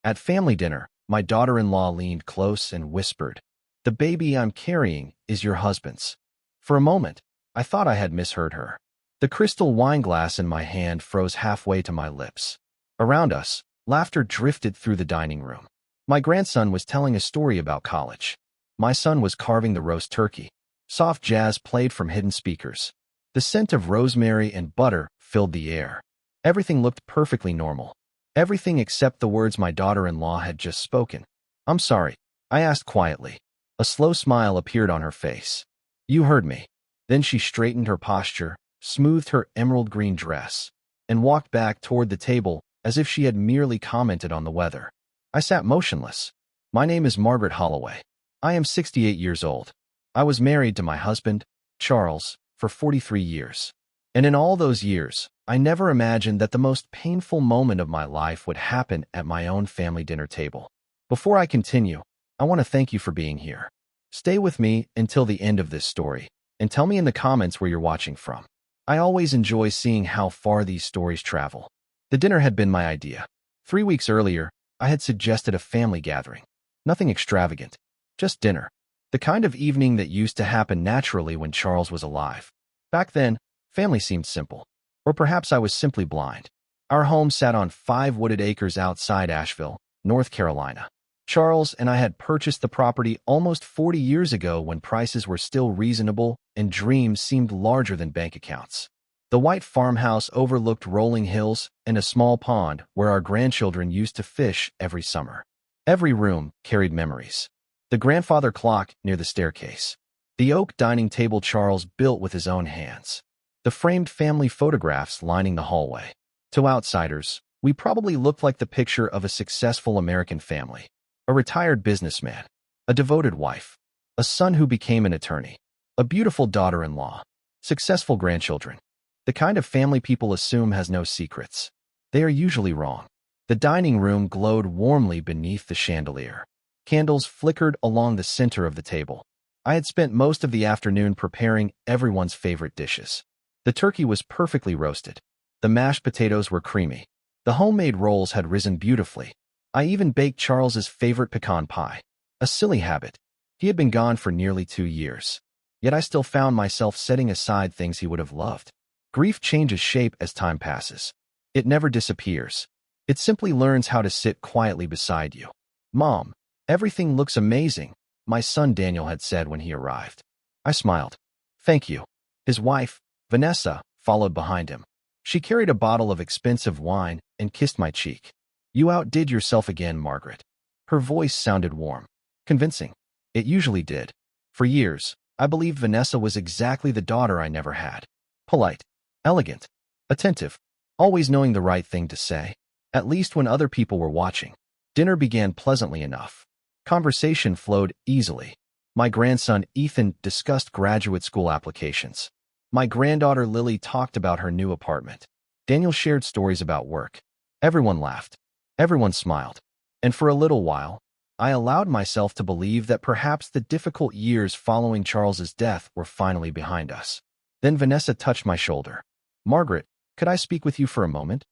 At family dinner, my daughter-in-law leaned close and whispered, "The baby I'm carrying is your husband's." For a moment, I thought I had misheard her. The crystal wine glass in my hand froze halfway to my lips. Around us, laughter drifted through the dining room. My grandson was telling a story about college. My son was carving the roast turkey. Soft jazz played from hidden speakers. The scent of rosemary and butter filled the air. Everything looked perfectly normal. Everything except the words my daughter-in-law had just spoken. "I'm sorry," I asked quietly. A slow smile appeared on her face. "You heard me." Then she straightened her posture, smoothed her emerald green dress, and walked back toward the table as if she had merely commented on the weather. I sat motionless. "My name is Margaret Holloway. I am 68 years old. I was married to my husband, Charles, for 43 years. And in all those years, I never imagined that the most painful moment of my life would happen at my own family dinner table. Before I continue, I want to thank you for being here. Stay with me until the end of this story, and tell me in the comments where you're watching from. I always enjoy seeing how far these stories travel." The dinner had been my idea. 3 weeks earlier, I had suggested a family gathering. Nothing extravagant, just dinner. The kind of evening that used to happen naturally when Charles was alive. Back then, family seemed simple. Or perhaps I was simply blind. Our home sat on 5 wooded acres outside Asheville, North Carolina. Charles and I had purchased the property almost 40 years ago when prices were still reasonable and dreams seemed larger than bank accounts. The white farmhouse overlooked rolling hills and a small pond where our grandchildren used to fish every summer. Every room carried memories. The grandfather clock near the staircase. The oak dining table Charles built with his own hands. The framed family photographs lining the hallway. To outsiders, we probably looked like the picture of a successful American family. A retired businessman, a devoted wife, a son who became an attorney, a beautiful daughter-in-law, successful grandchildren. The kind of family people assume has no secrets. They are usually wrong. The dining room glowed warmly beneath the chandelier. Candles flickered along the center of the table. I had spent most of the afternoon preparing everyone's favorite dishes. The turkey was perfectly roasted. The mashed potatoes were creamy. The homemade rolls had risen beautifully. I even baked Charles's favorite pecan pie. A silly habit. He had been gone for nearly 2 years. Yet I still found myself setting aside things he would have loved. Grief changes shape as time passes. It never disappears. It simply learns how to sit quietly beside you. "Mom, everything looks amazing," my son Daniel had said when he arrived. I smiled. "Thank you." His wife, Vanessa, followed behind him. She carried a bottle of expensive wine and kissed my cheek. "You outdid yourself again, Margaret." Her voice sounded warm. Convincing. It usually did. For years, I believed Vanessa was exactly the daughter I never had. Polite, elegant, attentive, always knowing the right thing to say, at least when other people were watching. Dinner began pleasantly enough. Conversation flowed easily. My grandson Ethan discussed graduate school applications. My granddaughter Lily talked about her new apartment. Daniel shared stories about work. Everyone laughed. Everyone smiled. And for a little while, I allowed myself to believe that perhaps the difficult years following Charles's death were finally behind us. Then Vanessa touched my shoulder. "Margaret, could I speak with you for a moment?"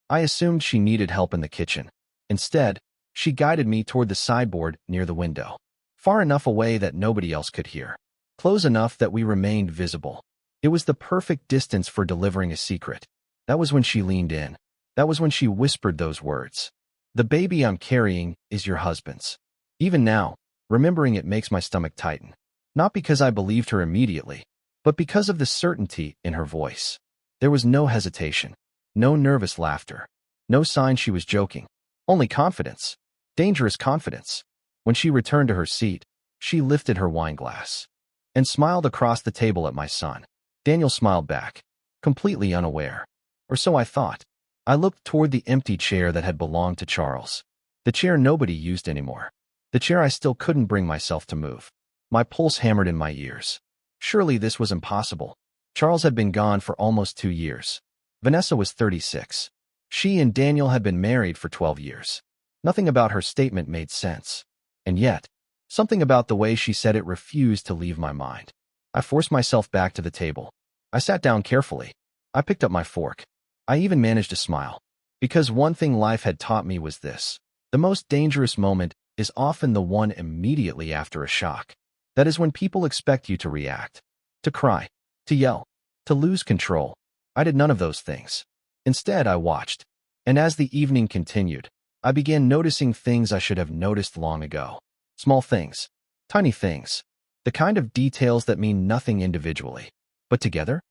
I assumed she needed help in the kitchen. Instead, she guided me toward the sideboard near the window. Far enough away that nobody else could hear. Close enough that we remained visible. It was the perfect distance for delivering a secret. That was when she leaned in. That was when she whispered those words. "The baby I'm carrying is your husband's." Even now, remembering it makes my stomach tighten. Not because I believed her immediately, but because of the certainty in her voice. There was no hesitation, no nervous laughter, no sign she was joking. Only confidence. Dangerous confidence. When she returned to her seat, she lifted her wine glass and smiled across the table at my son. Daniel smiled back, completely unaware. Or so I thought. I looked toward the empty chair that had belonged to Charles. The chair nobody used anymore. The chair I still couldn't bring myself to move. My pulse hammered in my ears. Surely this was impossible. Charles had been gone for almost 2 years. Vanessa was 36. She and Daniel had been married for 12 years. Nothing about her statement made sense. And yet, something about the way she said it refused to leave my mind. I forced myself back to the table. I sat down carefully. I picked up my fork. I even managed to smile. Because one thing life had taught me was this. The most dangerous moment is often the one immediately after a shock. That is when people expect you to react, to cry, to yell, to lose control. I did none of those things. Instead, I watched. And as the evening continued, I began noticing things I should have noticed long ago. Small things, tiny things, the kind of details that mean nothing individually. But together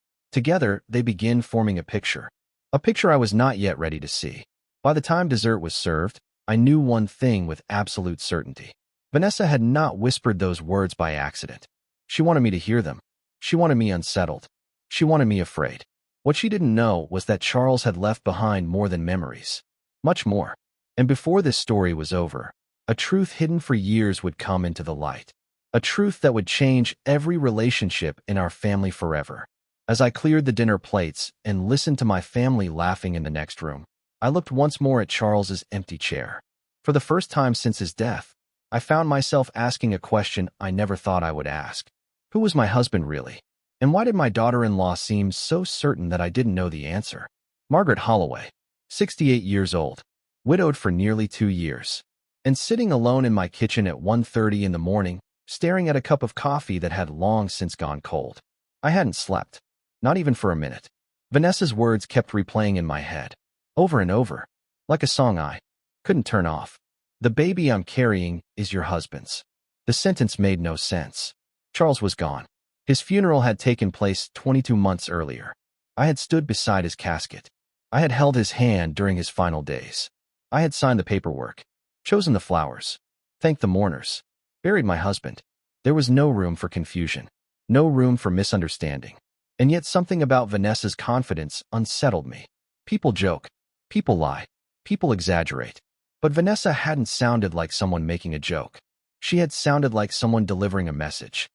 they begin forming a picture I was not yet ready to see. By the time dessert was served, I knew one thing with absolute certainty. Vanessa had not whispered those words by accident. She wanted me to hear them. She wanted me unsettled. She wanted me afraid. What she didn't know was that Charles had left behind more than memories. Much more. And before this story was over, a truth hidden for years would come into the light. A truth that would change every relationship in our family forever. As I cleared the dinner plates and listened to my family laughing in the next room, I looked once more at Charles's empty chair. For the first time since his death, I found myself asking a question I never thought I would ask. Who was my husband really? And why did my daughter-in-law seem so certain that I didn't know the answer? Margaret Holloway, 68 years old, widowed for nearly 2 years, and sitting alone in my kitchen at 1:30 in the morning, staring at a cup of coffee that had long since gone cold. I hadn't slept, not even for a minute. Vanessa's words kept replaying in my head, over and over, like a song I couldn't turn off. The baby I'm carrying is your husband's. The sentence made no sense. Charles was gone. His funeral had taken place 22 months earlier. I had stood beside his casket. I had held his hand during his final days. I had signed the paperwork, chosen the flowers, thanked the mourners, buried my husband. There was no room for confusion, no room for misunderstanding. And yet something about Vanessa's confidence unsettled me. People joke, people lie, people exaggerate. But Vanessa hadn't sounded like someone making a joke. She had sounded like someone delivering a message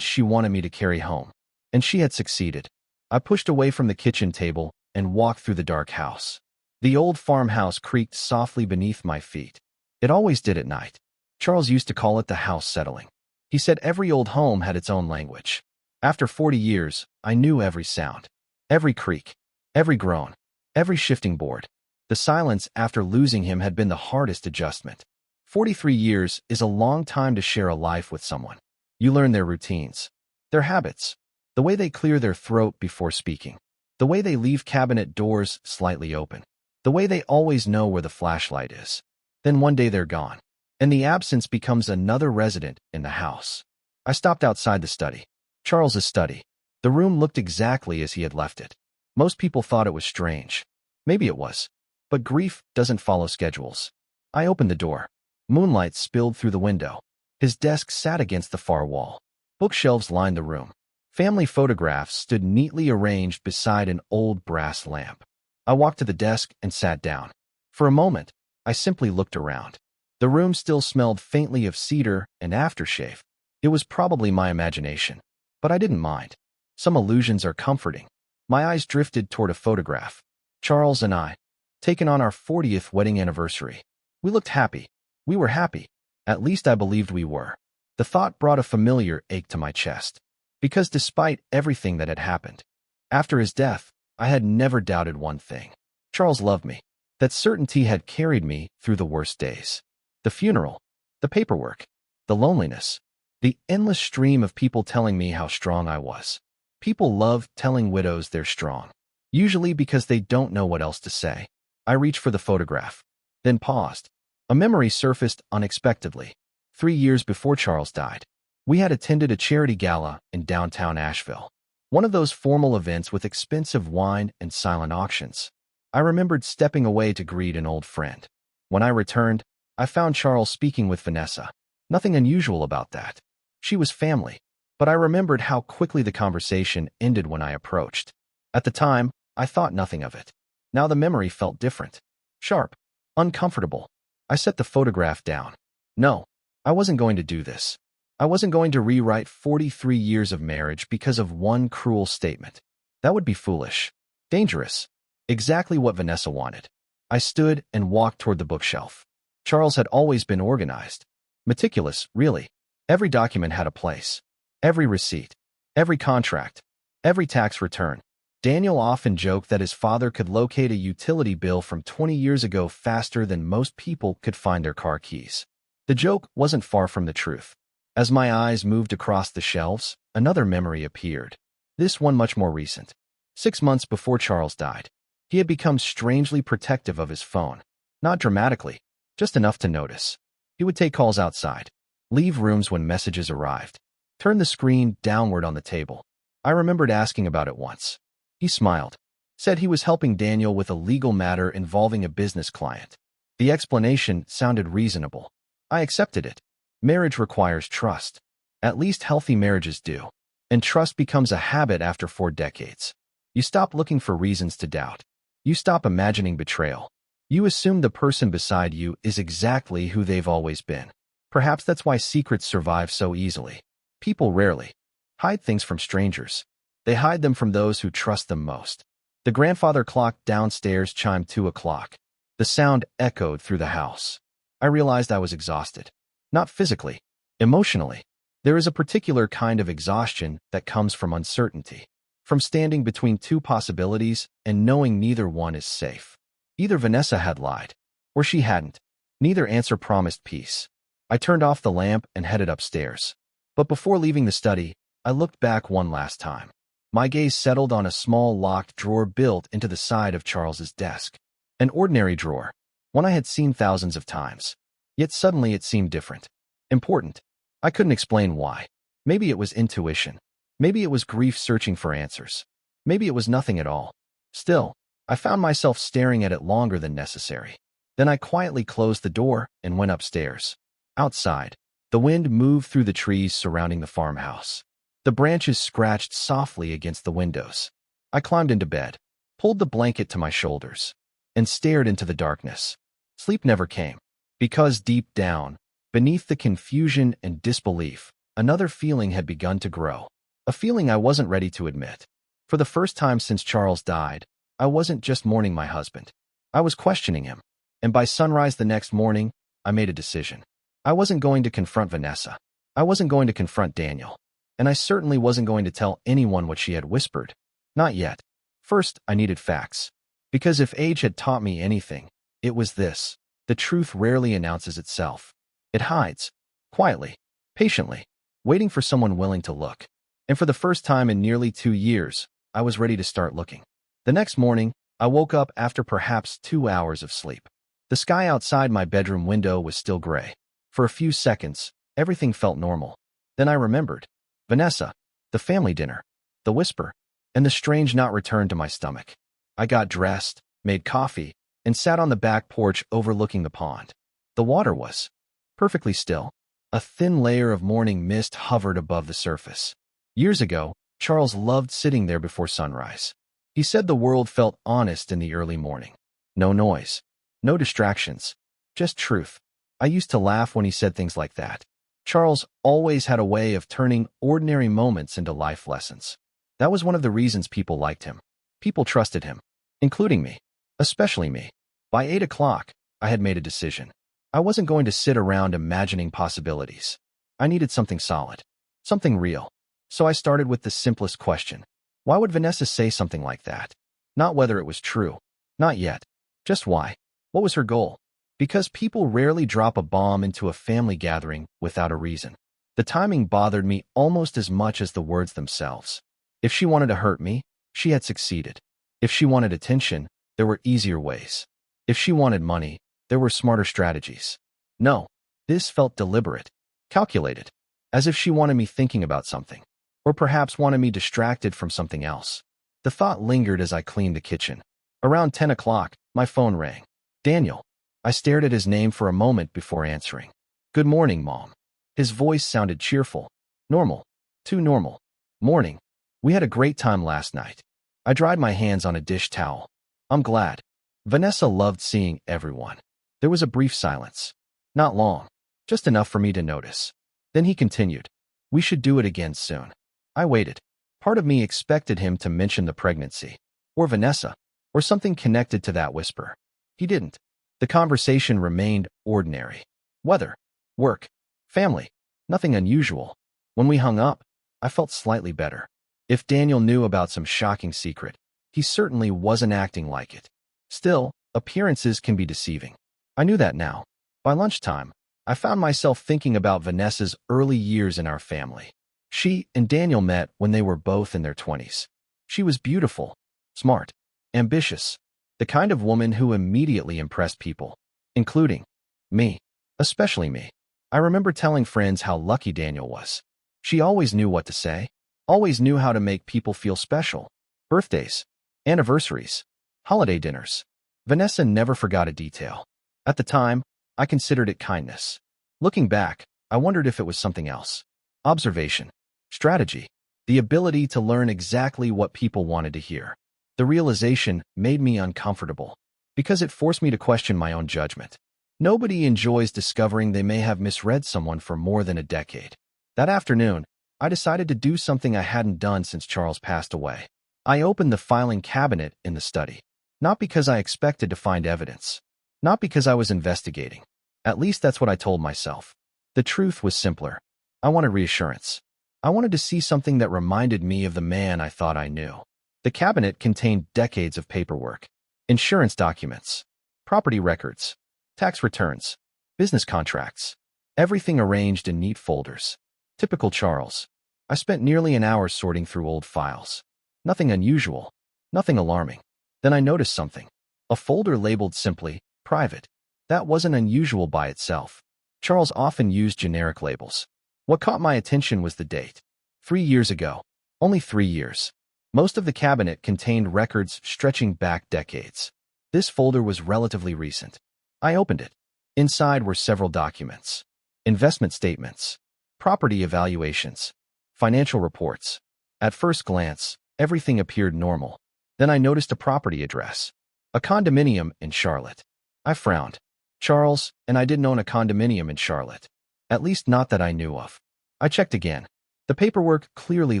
she wanted me to carry home. And she had succeeded. I pushed away from the kitchen table and walked through the dark house. The old farmhouse creaked softly beneath my feet. It always did at night. Charles used to call it the house settling. He said every old home had its own language. After 40 years, I knew every sound, every creak, every groan, every shifting board. The silence after losing him had been the hardest adjustment. 43 years is a long time to share a life with someone. You learn their routines, their habits, the way they clear their throat before speaking, the way they leave cabinet doors slightly open, the way they always know where the flashlight is. Then one day they're gone, and the absence becomes another resident in the house. I stopped outside the study, Charles's study. The room looked exactly as he had left it. Most people thought it was strange. Maybe it was. But grief doesn't follow schedules. I opened the door. Moonlight spilled through the window. His desk sat against the far wall. Bookshelves lined the room. Family photographs stood neatly arranged beside an old brass lamp. I walked to the desk and sat down. For a moment, I simply looked around. The room still smelled faintly of cedar and aftershave. It was probably my imagination, but I didn't mind. Some illusions are comforting. My eyes drifted toward a photograph. Charles and I, taken on our 40th wedding anniversary. We looked happy. We were happy. At least I believed we were. The thought brought a familiar ache to my chest. Because despite everything that had happened, after his death, I had never doubted one thing. Charles loved me. That certainty had carried me through the worst days. The funeral, the paperwork, the loneliness, the endless stream of people telling me how strong I was. People love telling widows they're strong, usually because they don't know what else to say. I reached for the photograph, then paused. A memory surfaced unexpectedly. 3 years before Charles died, we had attended a charity gala in downtown Asheville. One of those formal events with expensive wine and silent auctions. I remembered stepping away to greet an old friend. When I returned, I found Charles speaking with Vanessa. Nothing unusual about that. She was family. But I remembered how quickly the conversation ended when I approached. At the time, I thought nothing of it. Now the memory felt different. Sharp. Uncomfortable. I set the photograph down. No, I wasn't going to do this. I wasn't going to rewrite 43 years of marriage because of one cruel statement. That would be foolish. Dangerous. Exactly what Vanessa wanted. I stood and walked toward the bookshelf. Charles had always been organized. Meticulous, really. Every document had a place. Every receipt. Every contract. Every tax return. Daniel often joked that his father could locate a utility bill from 20 years ago faster than most people could find their car keys. The joke wasn't far from the truth. As my eyes moved across the shelves, another memory appeared. This one much more recent. 6 months before Charles died, he had become strangely protective of his phone. Not dramatically, just enough to notice. He would take calls outside, leave rooms when messages arrived, turn the screen downward on the table. I remembered asking about it once. He smiled, said he was helping Daniel with a legal matter involving a business client. The explanation sounded reasonable. I accepted it. Marriage requires trust. At least healthy marriages do. And trust becomes a habit after 4 decades. You stop looking for reasons to doubt. You stop imagining betrayal. You assume the person beside you is exactly who they've always been. Perhaps that's why secrets survive so easily. People rarely hide things from strangers. They hide them from those who trust them most. The grandfather clock downstairs chimed 2 o'clock. The sound echoed through the house. I realized I was exhausted. Not physically, emotionally. There is a particular kind of exhaustion that comes from uncertainty, from standing between 2 possibilities and knowing neither one is safe. Either Vanessa had lied, or she hadn't. Neither answer promised peace. I turned off the lamp and headed upstairs. But before leaving the study, I looked back one last time. My gaze settled on a small locked drawer built into the side of Charles's desk. An ordinary drawer, one I had seen thousands of times. Yet suddenly it seemed different. Important. I couldn't explain why. Maybe it was intuition. Maybe it was grief searching for answers. Maybe it was nothing at all. Still, I found myself staring at it longer than necessary. Then I quietly closed the door and went upstairs. Outside, the wind moved through the trees surrounding the farmhouse. The branches scratched softly against the windows. I climbed into bed, pulled the blanket to my shoulders, and stared into the darkness. Sleep never came, because deep down, beneath the confusion and disbelief, another feeling had begun to grow. A feeling I wasn't ready to admit. For the first time since Charles died, I wasn't just mourning my husband. I was questioning him. And by sunrise the next morning, I made a decision. I wasn't going to confront Vanessa. I wasn't going to confront Daniel. And I certainly wasn't going to tell anyone what she had whispered. Not yet. First, I needed facts. Because if age had taught me anything, it was this. The truth rarely announces itself. It hides, quietly, patiently, waiting for someone willing to look. And for the first time in nearly 2 years, I was ready to start looking. The next morning, I woke up after perhaps 2 hours of sleep. The sky outside my bedroom window was still gray. For a few seconds, everything felt normal. Then I remembered. Vanessa, the family dinner, the whisper, and the strange knot returned to my stomach. I got dressed, made coffee, and sat on the back porch overlooking the pond. The water was perfectly still. A thin layer of morning mist hovered above the surface. Years ago, Charles loved sitting there before sunrise. He said the world felt honest in the early morning. No noise, no distractions, just truth. I used to laugh when he said things like that. Charles always had a way of turning ordinary moments into life lessons. That was one of the reasons people liked him. People trusted him, including me, especially me. By 8 o'clock, I had made a decision. I wasn't going to sit around imagining possibilities. I needed something solid, something real. So I started with the simplest question. Why would Vanessa say something like that? Not whether it was true. Not yet. Just why. What was her goal? Because people rarely drop a bomb into a family gathering without a reason. The timing bothered me almost as much as the words themselves. If she wanted to hurt me, she had succeeded. If she wanted attention, there were easier ways. If she wanted money, there were smarter strategies. No, this felt deliberate, calculated, as if she wanted me thinking about something, or perhaps wanted me distracted from something else. The thought lingered as I cleaned the kitchen. Around 10 o'clock, my phone rang. Daniel. I stared at his name for a moment before answering. Good morning, Mom. His voice sounded cheerful. Normal. Too normal. Morning. We had a great time last night. I dried my hands on a dish towel. I'm glad. Vanessa loved seeing everyone. There was a brief silence. Not long. Just enough for me to notice. Then he continued. We should do it again soon. I waited. Part of me expected him to mention the pregnancy, or Vanessa, or something connected to that whisper. He didn't. The conversation remained ordinary. Weather, work, family, nothing unusual. When we hung up, I felt slightly better. If Daniel knew about some shocking secret, He certainly wasn't acting like it. Still, appearances can be deceiving. I knew that now. By lunchtime, I found myself thinking about Vanessa's early years in our family. She and Daniel met when they were both in their 20s. She was beautiful, smart, ambitious, the kind of woman who immediately impressed people, including me, especially me. I remember telling friends how lucky Daniel was. She always knew what to say, always knew how to make people feel special. Birthdays, anniversaries, holiday dinners. Vanessa never forgot a detail. At the time, I considered it kindness. Looking back, I wondered if it was something else. Observation, strategy, the ability to learn exactly what people wanted to hear. The realization made me uncomfortable because it forced me to question my own judgment. Nobody enjoys discovering they may have misread someone for more than a decade. That afternoon, I decided to do something I hadn't done since Charles passed away. I opened the filing cabinet in the study. Not because I expected to find evidence. Not because I was investigating. At least that's what I told myself. The truth was simpler. I wanted reassurance. I wanted to see something that reminded me of the man I thought I knew. The cabinet contained decades of paperwork, insurance documents, property records, tax returns, business contracts, everything arranged in neat folders. Typical Charles. I spent nearly an hour sorting through old files. Nothing unusual, nothing alarming. Then I noticed something. A folder labeled simply, private. That wasn't unusual by itself. Charles often used generic labels. What caught my attention was the date. 3 years ago. Only 3 years. Most of the cabinet contained records stretching back decades. This folder was relatively recent. I opened it. Inside were several documents. Investment statements, property evaluations, financial reports. At first glance, everything appeared normal. Then I noticed a property address. A condominium in Charlotte. I frowned. Charles and I didn't own a condominium in Charlotte. At least not that I knew of. I checked again. The paperwork clearly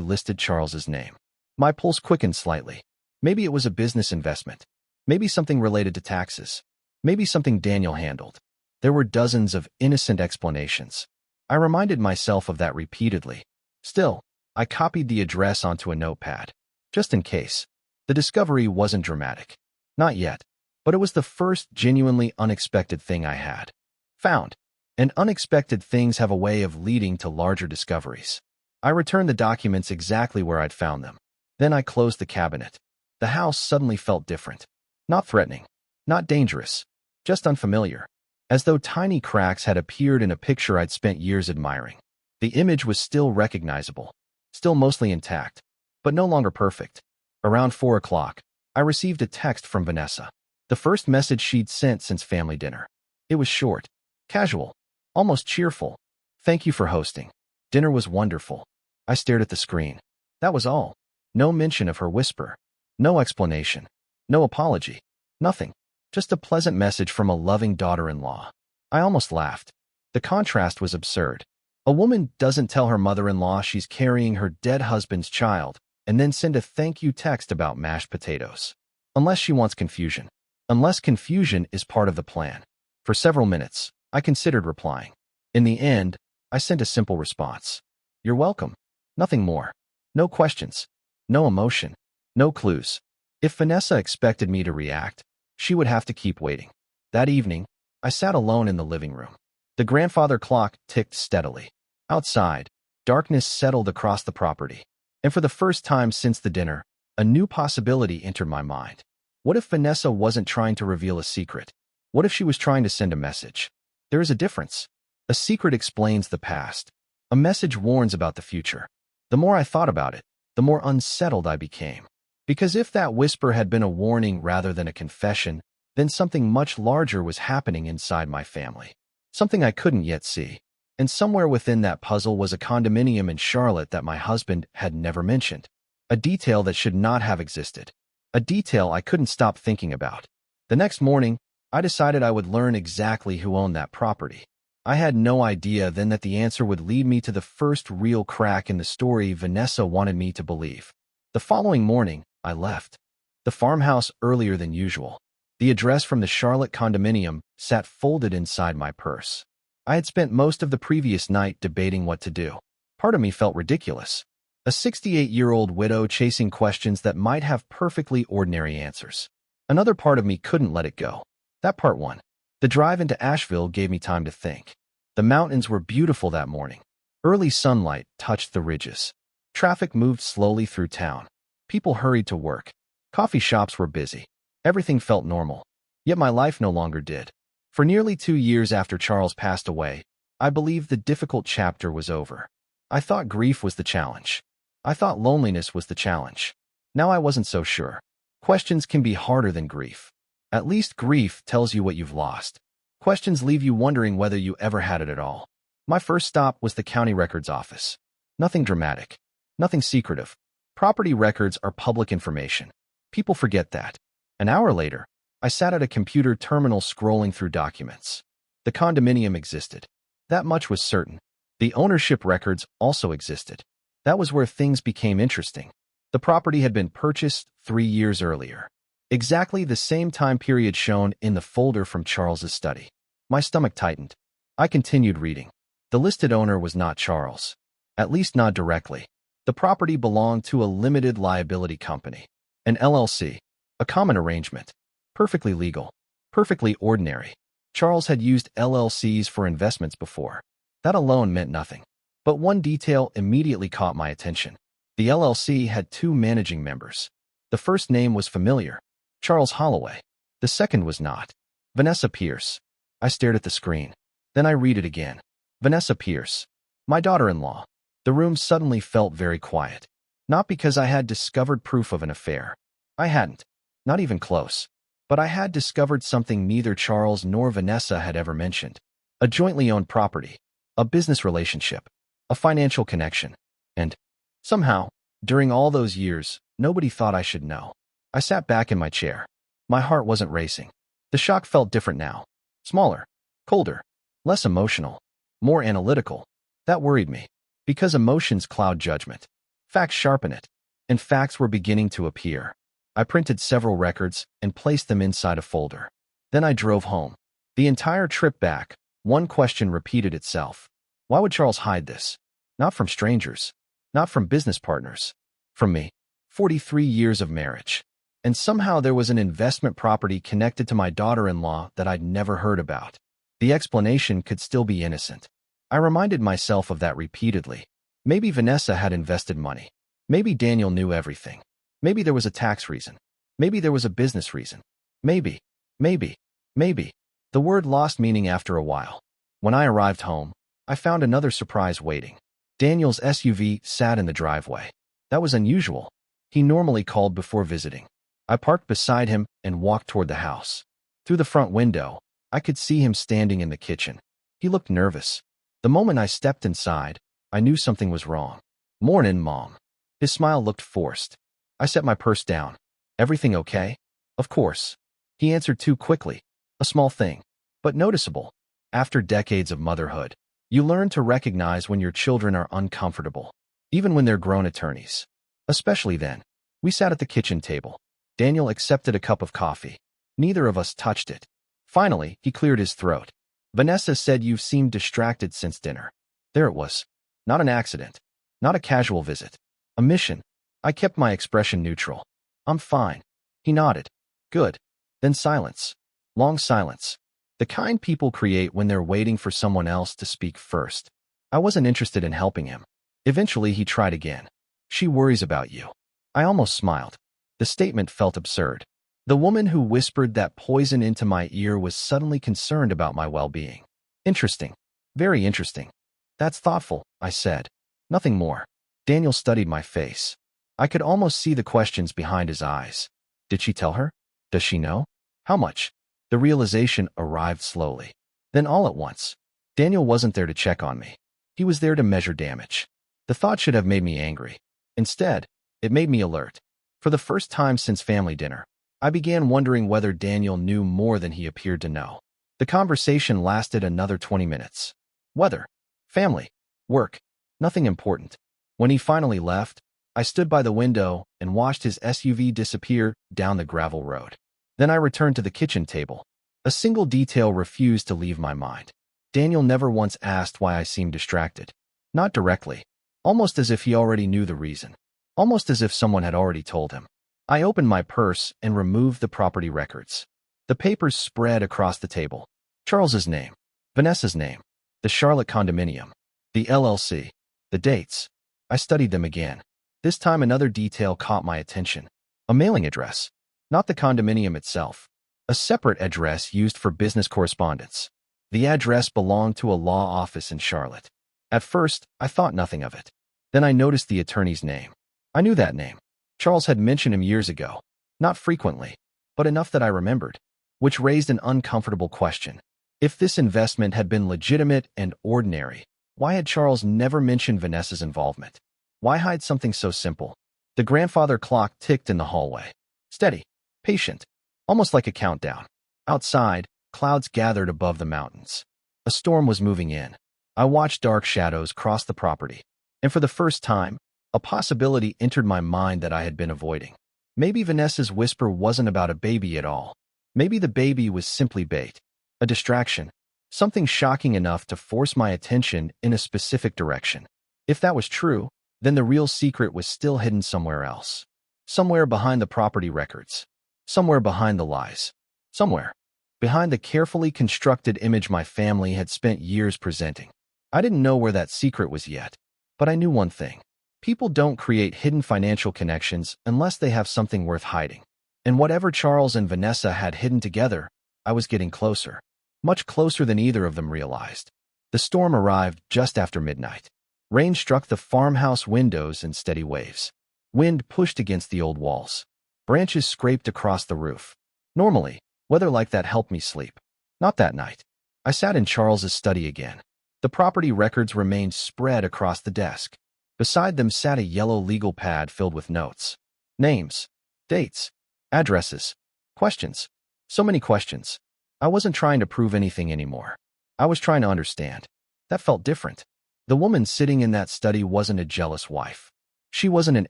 listed Charles's name. My pulse quickened slightly. Maybe it was a business investment. Maybe something related to taxes. Maybe something Daniel handled. There were dozens of innocent explanations. I reminded myself of that repeatedly. Still, I copied the address onto a notepad. Just in case. The discovery wasn't dramatic. Not yet. But it was the first genuinely unexpected thing I had found. And unexpected things have a way of leading to larger discoveries. I returned the documents exactly where I'd found them. Then I closed the cabinet. The house suddenly felt different. Not threatening. Not dangerous. Just unfamiliar. As though tiny cracks had appeared in a picture I'd spent years admiring. The image was still recognizable. Still mostly intact. But no longer perfect. Around 4 o'clock, I received a text from Vanessa. The first message she'd sent since family dinner. It was short. Casual. Almost cheerful. Thank you for hosting. Dinner was wonderful. I stared at the screen. That was all. No mention of her whisper. No explanation. No apology. Nothing. Just a pleasant message from a loving daughter-in-law. I almost laughed. The contrast was absurd. A woman doesn't tell her mother-in-law she's carrying her dead husband's child and then send a thank you text about mashed potatoes. Unless she wants confusion. Unless confusion is part of the plan. For several minutes, I considered replying. In the end, I sent a simple response. You're welcome. Nothing more. No questions. No emotion. No clues. If Vanessa expected me to react, she would have to keep waiting. That evening, I sat alone in the living room. The grandfather clock ticked steadily. Outside, darkness settled across the property. And for the first time since the dinner, a new possibility entered my mind. What if Vanessa wasn't trying to reveal a secret? What if she was trying to send a message? There is a difference. A secret explains the past. A message warns about the future. The more I thought about it, the more unsettled I became. Because if that whisper had been a warning rather than a confession, then something much larger was happening inside my family. Something I couldn't yet see. And somewhere within that puzzle was a condominium in Charlotte that my husband had never mentioned. A detail that should not have existed. A detail I couldn't stop thinking about. The next morning, I decided I would learn exactly who owned that property. I had no idea then that the answer would lead me to the first real crack in the story Vanessa wanted me to believe. The following morning, I left the farmhouse earlier than usual. The address from the Charlotte condominium sat folded inside my purse. I had spent most of the previous night debating what to do. Part of me felt ridiculous. A 68-year-old widow chasing questions that might have perfectly ordinary answers. Another part of me couldn't let it go. That part one. The drive into Asheville gave me time to think. The mountains were beautiful that morning. Early sunlight touched the ridges. Traffic moved slowly through town. People hurried to work. Coffee shops were busy. Everything felt normal. Yet my life no longer did. For nearly 2 years after Charles passed away, I believed the difficult chapter was over. I thought grief was the challenge. I thought loneliness was the challenge. Now I wasn't so sure. Questions can be harder than grief. At least grief tells you what you've lost. Questions leave you wondering whether you ever had it at all. My first stop was the county records office. Nothing dramatic. Nothing secretive. Property records are public information. People forget that. An hour later, I sat at a computer terminal scrolling through documents. The condominium existed. That much was certain. The ownership records also existed. That was where things became interesting. The property had been purchased 3 years earlier. Exactly the same time period shown in the folder from Charles's study. My stomach tightened. I continued reading. The listed owner was not Charles. At least not directly. The property belonged to a limited liability company. An LLC. A common arrangement. Perfectly legal. Perfectly ordinary. Charles had used LLCs for investments before. That alone meant nothing. But one detail immediately caught my attention. The LLC had 2 managing members. The first name was familiar. Charles Holloway. The second was not. Vanessa Pierce. I stared at the screen. Then I read it again. Vanessa Pierce. My daughter-in-law. The room suddenly felt very quiet. Not because I had discovered proof of an affair. I hadn't. Not even close. But I had discovered something neither Charles nor Vanessa had ever mentioned. A jointly owned property. A business relationship. A financial connection. And, somehow, during all those years, nobody thought I should know. I sat back in my chair. My heart wasn't racing. The shock felt different now. Smaller. Colder. Less emotional. More analytical. That worried me. Because emotions cloud judgment. Facts sharpen it. And facts were beginning to appear. I printed several records and placed them inside a folder. Then I drove home. The entire trip back, one question repeated itself. Why would Charles hide this? Not from strangers. Not from business partners. From me. 43 years of marriage. And somehow there was an investment property connected to my daughter-in-law that I'd never heard about. The explanation could still be innocent. I reminded myself of that repeatedly. Maybe Vanessa had invested money. Maybe Daniel knew everything. Maybe there was a tax reason. Maybe there was a business reason. Maybe. The word lost meaning after a while. When I arrived home, I found another surprise waiting. Daniel's SUV sat in the driveway. That was unusual. He normally called before visiting. I parked beside him and walked toward the house. Through the front window, I could see him standing in the kitchen. He looked nervous. The moment I stepped inside, I knew something was wrong. "Mornin', Mom." His smile looked forced. I set my purse down. "Everything okay?" "Of course." He answered too quickly. A small thing, but noticeable. After decades of motherhood, you learn to recognize when your children are uncomfortable, even when they're grown attorneys. Especially then. We sat at the kitchen table. Daniel accepted a cup of coffee. Neither of us touched it. Finally, he cleared his throat. "Vanessa said you've seemed distracted since dinner." There it was. Not an accident. Not a casual visit. A mission. I kept my expression neutral. "I'm fine." He nodded. "Good." Then silence. Long silence. The kind people create when they're waiting for someone else to speak first. I wasn't interested in helping him. Eventually, he tried again. "She worries about you." I almost smiled. The statement felt absurd. The woman who whispered that poison into my ear was suddenly concerned about my well-being. Interesting. Very interesting. "That's thoughtful," I said. Nothing more. Daniel studied my face. I could almost see the questions behind his eyes. Did she tell her? Does she know? How much? The realization arrived slowly. Then all at once. Daniel wasn't there to check on me. He was there to measure damage. The thought should have made me angry. Instead, it made me alert. For the first time since family dinner, I began wondering whether Daniel knew more than he appeared to know. The conversation lasted another 20 minutes. Weather, family, work, nothing important. When he finally left, I stood by the window and watched his SUV disappear down the gravel road. Then I returned to the kitchen table. A single detail refused to leave my mind. Daniel never once asked why I seemed distracted. Not directly. almost as if he already knew the reason, almost as if someone had already told him. I opened my purse and removed the property records. The papers spread across the table. Charles's name, Vanessa's name, the Charlotte condominium, the LLC, the dates. I studied them again. This time another detail caught my attention. A mailing address. Not the condominium itself. A separate address used for business correspondence. The address belonged to a law office in Charlotte. At first, I thought nothing of it. Then I noticed the attorney's name. I knew that name. Charles had mentioned him years ago. Not frequently, but enough that I remembered, which raised an uncomfortable question. If this investment had been legitimate and ordinary, why had Charles never mentioned Vanessa's involvement? Why hide something so simple? The grandfather clock ticked in the hallway. Steady, patient, almost like a countdown. Outside, clouds gathered above the mountains. A storm was moving in. I watched dark shadows cross the property, and for the first time, a possibility entered my mind that I had been avoiding. Maybe Vanessa's whisper wasn't about a baby at all. Maybe the baby was simply bait, a distraction, something shocking enough to force my attention in a specific direction. If that was true, then the real secret was still hidden somewhere else. Somewhere behind the property records. Somewhere behind the lies. Somewhere behind the carefully constructed image my family had spent years presenting. I didn't know where that secret was yet, but I knew one thing. People don't create hidden financial connections unless they have something worth hiding. And whatever Charles and Vanessa had hidden together, I was getting closer. Much closer than either of them realized. The storm arrived just after midnight. Rain struck the farmhouse windows in steady waves. Wind pushed against the old walls. Branches scraped across the roof. Normally, weather like that helped me sleep. Not that night. I sat in Charles's study again. The property records remained spread across the desk. Beside them sat a yellow legal pad filled with notes. Names, dates, addresses, questions. So many questions. I wasn't trying to prove anything anymore. I was trying to understand. That felt different. The woman sitting in that study wasn't a jealous wife. She wasn't an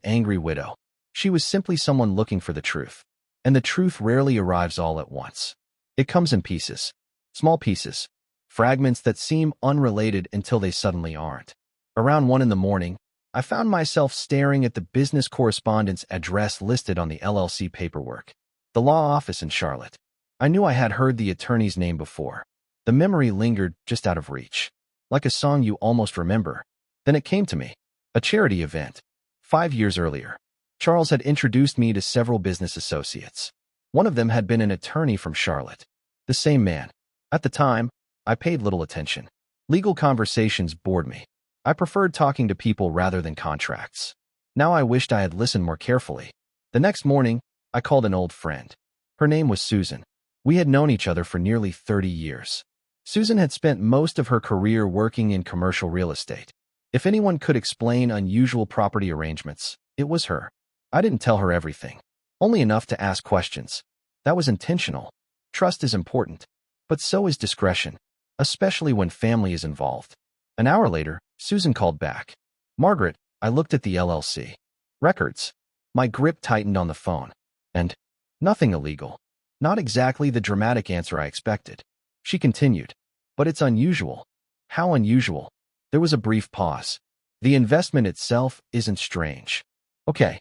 angry widow. She was simply someone looking for the truth. And the truth rarely arrives all at once. It comes in pieces. Small pieces. Fragments that seem unrelated until they suddenly aren't. Around 1 a.m, I found myself staring at the business correspondence address listed on the LLC paperwork. The law office in Charlotte. I knew I had heard the attorney's name before. The memory lingered just out of reach. Like a song you almost remember. Then it came to me. A charity event. 5 years earlier. Charles had introduced me to several business associates. One of them had been an attorney from Charlotte. The same man. At the time, I paid little attention. Legal conversations bored me. I preferred talking to people rather than contracts. Now I wished I had listened more carefully. The next morning, I called an old friend. Her name was Susan. We had known each other for nearly 30 years. Susan had spent most of her career working in commercial real estate. If anyone could explain unusual property arrangements, it was her. I didn't tell her everything. Only enough to ask questions. That was intentional. Trust is important. But so is discretion. Especially when family is involved. An hour later, Susan called back. Margaret, I looked at the LLC records. My grip tightened on the phone. And nothing illegal. Not exactly the dramatic answer I expected. She continued. But it's unusual. How unusual? There was a brief pause. The investment itself isn't strange. Okay.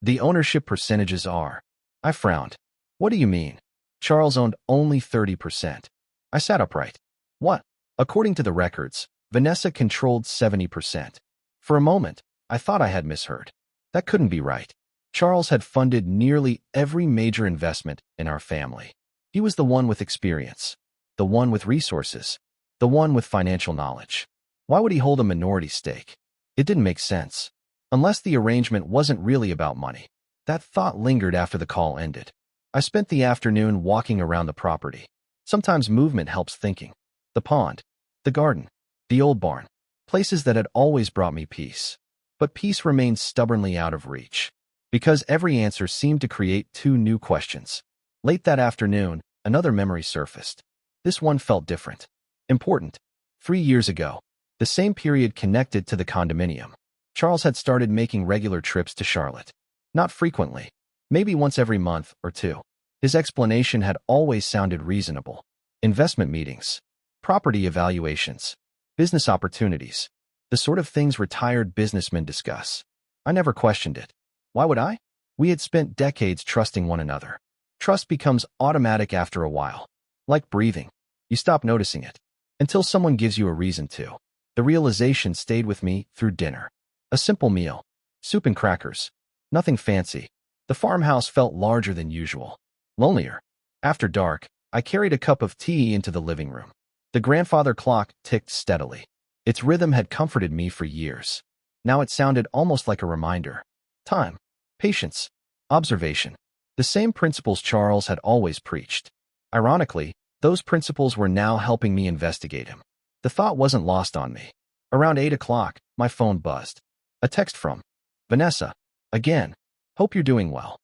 The ownership percentages are. I frowned. What do you mean? Charles owned only 30%. I sat upright. What? According to the records, Vanessa controlled 70%. For a moment, I thought I had misheard. That couldn't be right. Charles had funded nearly every major investment in our family. He was the one with experience, the one with resources, the one with financial knowledge. Why would he hold a minority stake? It didn't make sense. Unless the arrangement wasn't really about money. That thought lingered after the call ended. I spent the afternoon walking around the property. Sometimes movement helps thinking. The pond, the garden, the old barn, places that had always brought me peace. But peace remained stubbornly out of reach. Because every answer seemed to create 2 new questions. Late that afternoon, another memory surfaced. This one felt different. Important. 3 years ago. The same period connected to the condominium. Charles had started making regular trips to Charlotte. Not frequently. Maybe once every month or 2. His explanation had always sounded reasonable. Investment meetings. Property evaluations. Business opportunities. The sort of things retired businessmen discuss. I never questioned it. Why would I? We had spent decades trusting one another. Trust becomes automatic after a while. Like breathing. You stop noticing it. Until someone gives you a reason to. The realization stayed with me through dinner. A simple meal. Soup and crackers. Nothing fancy. The farmhouse felt larger than usual. Lonelier. After dark, I carried a cup of tea into the living room. The grandfather clock ticked steadily. Its rhythm had comforted me for years. Now it sounded almost like a reminder. Time. Patience. Observation. The same principles Charles had always preached. Ironically, those principles were now helping me investigate him. The thought wasn't lost on me. Around 8 o'clock, my phone buzzed. A text from Vanessa. Again. Hope you're doing well.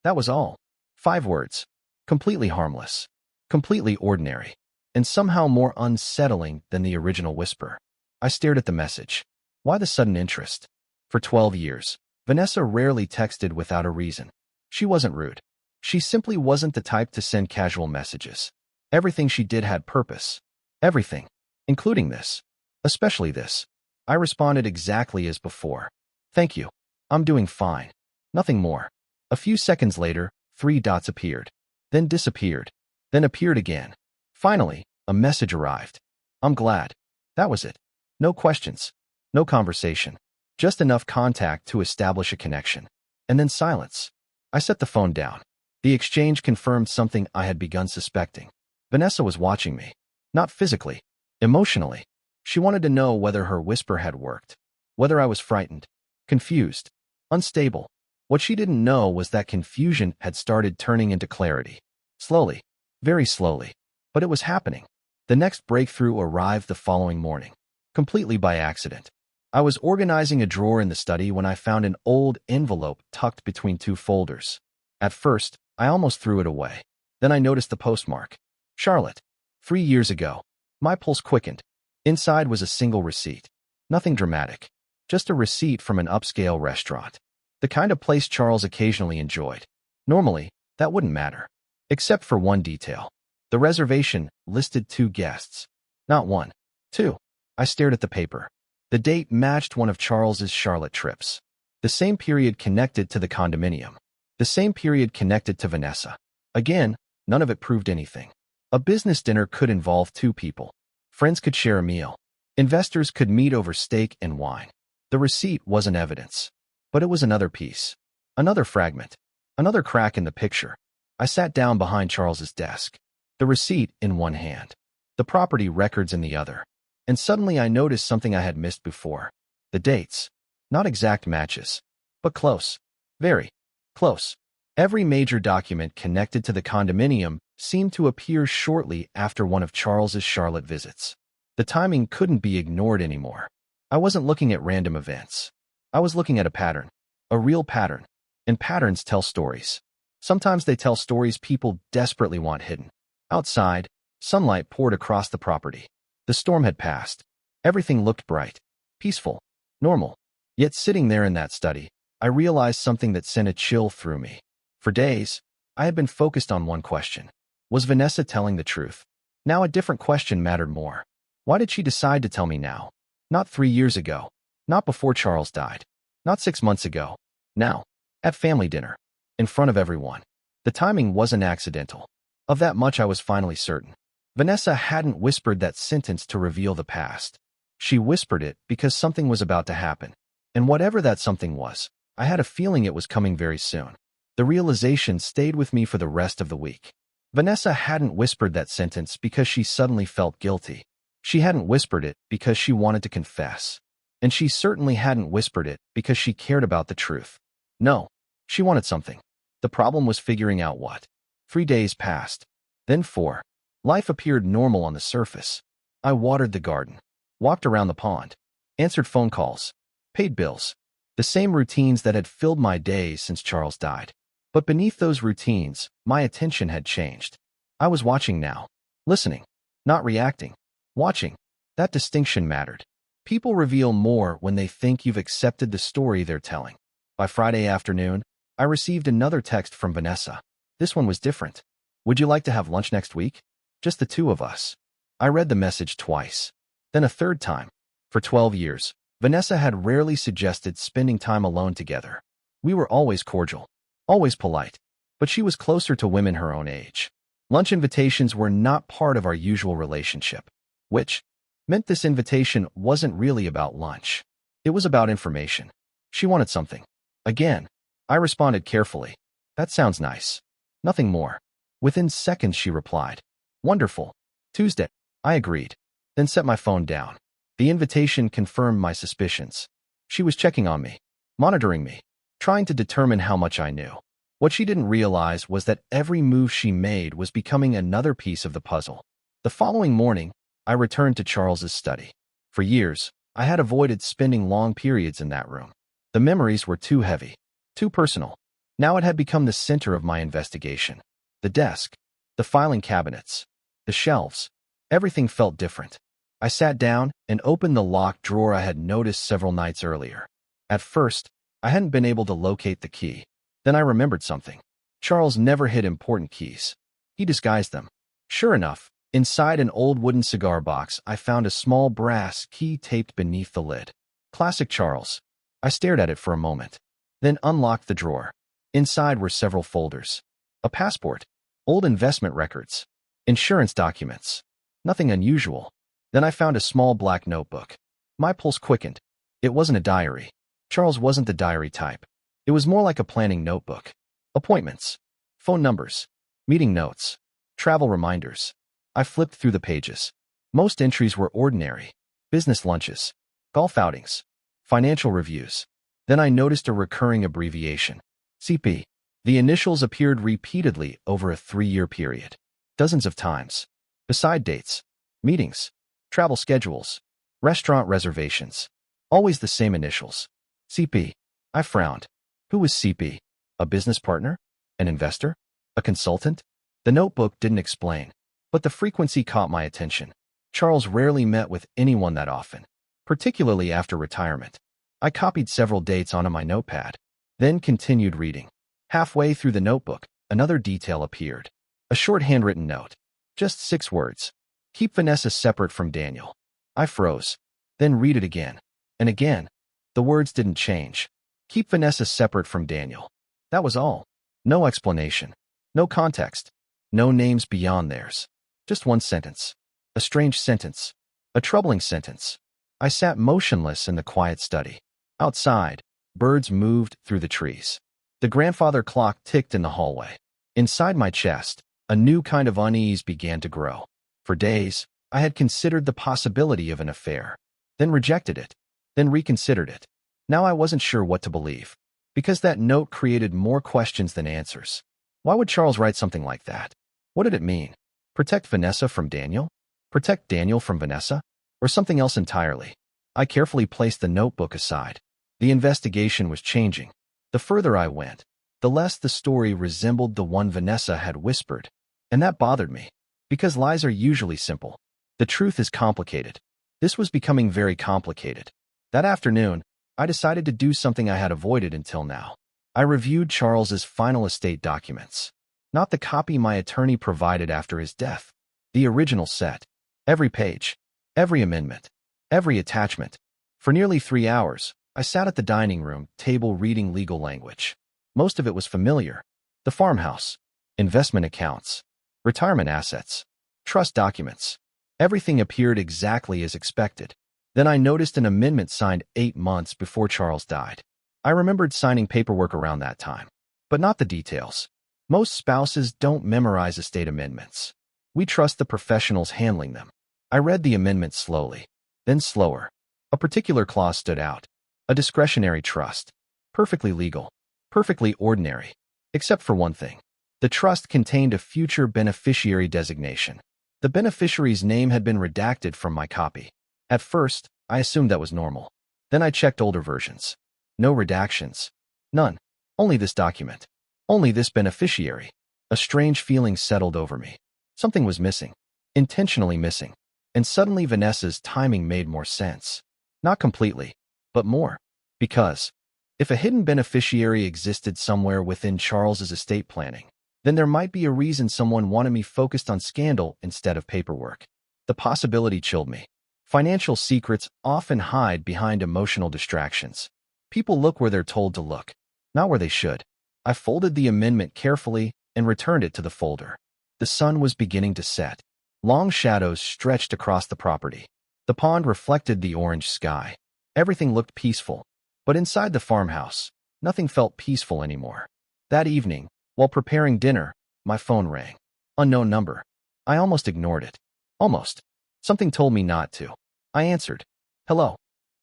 That was all. 5 words. Completely harmless. Completely ordinary. And somehow more unsettling than the original whisper. I stared at the message. Why the sudden interest? For 12 years, Vanessa rarely texted without a reason. She wasn't rude. She simply wasn't the type to send casual messages. Everything she did had purpose. Everything. Including this. Especially this. I responded exactly as before. Thank you. I'm doing fine. Nothing more. A few seconds later, 3 dots appeared. Then disappeared. Then appeared again. Finally, a message arrived. I'm glad. That was it. No questions. No conversation. Just enough contact to establish a connection. And then silence. I set the phone down. The exchange confirmed something I had begun suspecting. Vanessa was watching me. Not physically. Emotionally. She wanted to know whether her whisper had worked. Whether I was frightened. Confused. Unstable. What she didn't know was that confusion had started turning into clarity. Slowly. Very slowly. But it was happening. The next breakthrough arrived the following morning. Completely by accident. I was organizing a drawer in the study when I found an old envelope tucked between 2 folders. At first, I almost threw it away. Then I noticed the postmark. Charlotte. 3 years ago. My pulse quickened. Inside was a single receipt. Nothing dramatic. Just a receipt from an upscale restaurant. The kind of place Charles occasionally enjoyed. Normally, that wouldn't matter. Except for one detail. The reservation listed 2 guests. Not 1. 2. I stared at the paper. The date matched one of Charles's Charlotte trips. The same period connected to the condominium. The same period connected to Vanessa. Again, none of it proved anything. A business dinner could involve 2 people. Friends could share a meal. Investors could meet over steak and wine. The receipt wasn't evidence. But it was another piece. Another fragment. Another crack in the picture. I sat down behind Charles's desk. The receipt in one hand. The property records in the other. And suddenly I noticed something I had missed before. The dates. Not exact matches. But close. Very close. Every major document connected to the condominium seemed to appear shortly after one of Charles's Charlotte visits. The timing couldn't be ignored anymore. I wasn't looking at random events. I was looking at a pattern. A real pattern. And patterns tell stories. Sometimes they tell stories people desperately want hidden. Outside, sunlight poured across the property. The storm had passed. Everything looked bright, peaceful, normal. Yet sitting there in that study, I realized something that sent a chill through me. For days, I had been focused on one question. Was Vanessa telling the truth? Now a different question mattered more. Why did she decide to tell me now? Not 3 years ago. Not before Charles died. Not 6 months ago. Now. At family dinner. In front of everyone. The timing wasn't accidental. Of that much I was finally certain. Vanessa hadn't whispered that sentence to reveal the past. She whispered it because something was about to happen. And whatever that something was, I had a feeling it was coming very soon. The realization stayed with me for the rest of the week. Vanessa hadn't whispered that sentence because she suddenly felt guilty. She hadn't whispered it because she wanted to confess. And she certainly hadn't whispered it because she cared about the truth. No, she wanted something. The problem was figuring out what. 3 days passed. Then 4. Life appeared normal on the surface. I watered the garden, walked around the pond, answered phone calls, paid bills. The same routines that had filled my days since Charles died. But beneath those routines, my attention had changed. I was watching now. Listening. Not reacting. Watching. That distinction mattered. People reveal more when they think you've accepted the story they're telling. By Friday afternoon, I received another text from Vanessa. This one was different. Would you like to have lunch next week? Just the 2 of us. I read the message twice. Then a third time. For 12 years, Vanessa had rarely suggested spending time alone together. We were always cordial, always polite, but she was closer to women her own age. Lunch invitations were not part of our usual relationship, which meant this invitation wasn't really about lunch. It was about information. She wanted something. Again, I responded carefully. That sounds nice. Nothing more. Within seconds, she replied. Wonderful. Tuesday. I agreed, then set my phone down. The invitation confirmed my suspicions. She was checking on me, monitoring me, trying to determine how much I knew. What she didn't realize was that every move she made was becoming another piece of the puzzle. The following morning, I returned to Charles's study. For years, I had avoided spending long periods in that room. The memories were too heavy, too personal. Now it had become the center of my investigation. The desk, the filing cabinets, the shelves, everything felt different. I sat down and opened the locked drawer I had noticed several nights earlier. At first, I hadn't been able to locate the key. Then I remembered something. Charles never hid important keys. He disguised them. Sure enough, inside an old wooden cigar box, I found a small brass key taped beneath the lid. Classic Charles. I stared at it for a moment, then unlocked the drawer. Inside were several folders. A passport, old investment records, insurance documents. Nothing unusual. Then I found a small black notebook. My pulse quickened. It wasn't a diary. Charles wasn't the diary type. It was more like a planning notebook. Appointments, phone numbers, meeting notes, travel reminders. I flipped through the pages. Most entries were ordinary. Business lunches, golf outings, financial reviews. Then I noticed a recurring abbreviation. CP. The initials appeared repeatedly over a 3-year period. Dozens of times. Beside dates, meetings, travel schedules, restaurant reservations. Always the same initials. CP. I frowned. Who was CP? A business partner? An investor? A consultant? The notebook didn't explain, but the frequency caught my attention. Charles rarely met with anyone that often, particularly after retirement. I copied several dates onto my notepad, then continued reading. Halfway through the notebook, another detail appeared. A short handwritten note. Just 6 words. Keep Vanessa separate from Daniel. I froze. Then read it again. And again. The words didn't change. Keep Vanessa separate from Daniel. That was all. No explanation. No context. No names beyond theirs. Just one sentence. A strange sentence. A troubling sentence. I sat motionless in the quiet study. Outside, birds moved through the trees. The grandfather clock ticked in the hallway. Inside my chest, a new kind of unease began to grow. For days, I had considered the possibility of an affair, then rejected it, then reconsidered it. Now I wasn't sure what to believe, because that note created more questions than answers. Why would Charles write something like that? What did it mean? Protect Vanessa from Daniel? Protect Daniel from Vanessa? Or something else entirely? I carefully placed the notebook aside. The investigation was changing. The further I went, the less the story resembled the one Vanessa had whispered. And that bothered me, because lies are usually simple. The truth is complicated. This was becoming very complicated. That afternoon, I decided to do something I had avoided until now. I reviewed Charles's final estate documents. Not the copy my attorney provided after his death. The original set. Every page. Every amendment. Every attachment. For nearly 3 hours, I sat at the dining room table reading legal language. Most of it was familiar. The farmhouse. Investment accounts. Retirement assets. Trust documents. Everything appeared exactly as expected. Then I noticed an amendment signed 8 months before Charles died. I remembered signing paperwork around that time, but not the details. Most spouses don't memorize estate amendments. We trust the professionals handling them. I read the amendment slowly, then slower. A particular clause stood out. A discretionary trust. Perfectly legal. Perfectly ordinary. Except for one thing. The trust contained a future beneficiary designation. The beneficiary's name had been redacted from my copy. At first, I assumed that was normal. Then I checked older versions. No redactions. None. Only this document. Only this beneficiary. A strange feeling settled over me. Something was missing. Intentionally missing. And suddenly Vanessa's timing made more sense. Not completely, but more. Because if a hidden beneficiary existed somewhere within Charles's estate planning, then there might be a reason someone wanted me focused on scandal instead of paperwork. The possibility chilled me. Financial secrets often hide behind emotional distractions. People look where they're told to look, not where they should. I folded the amendment carefully and returned it to the folder. The sun was beginning to set. Long shadows stretched across the property. The pond reflected the orange sky. Everything looked peaceful. But inside the farmhouse, nothing felt peaceful anymore. That evening, while preparing dinner, my phone rang. Unknown number. I almost ignored it. Almost. Something told me not to. I answered. Hello.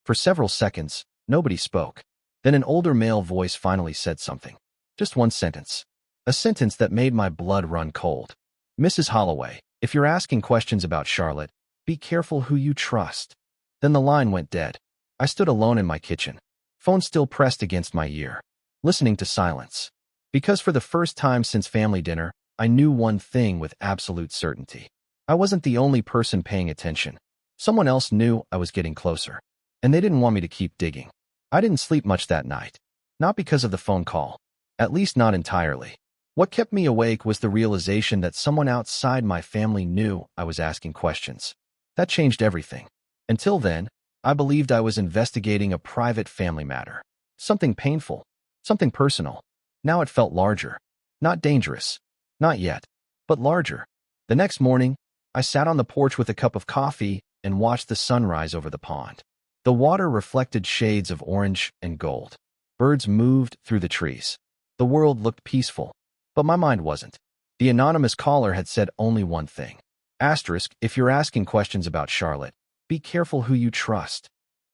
For several seconds, nobody spoke. Then an older male voice finally said something. Just one sentence. A sentence that made my blood run cold. Mrs. Holloway, if you're asking questions about Charlotte, be careful who you trust. Then the line went dead. I stood alone in my kitchen, phone still pressed against my ear, listening to silence. Because for the first time since family dinner, I knew one thing with absolute certainty. I wasn't the only person paying attention. Someone else knew I was getting closer, and they didn't want me to keep digging. I didn't sleep much that night, not because of the phone call, at least not entirely. What kept me awake was the realization that someone outside my family knew I was asking questions. That changed everything. Until then, I believed I was investigating a private family matter. Something painful, something personal. Now it felt larger. Not dangerous. Not yet. But larger. The next morning, I sat on the porch with a cup of coffee and watched the sunrise over the pond. The water reflected shades of orange and gold. Birds moved through the trees. The world looked peaceful. But my mind wasn't. The anonymous caller had said only one thing. Asterisk, if you're asking questions about Charlotte, be careful who you trust.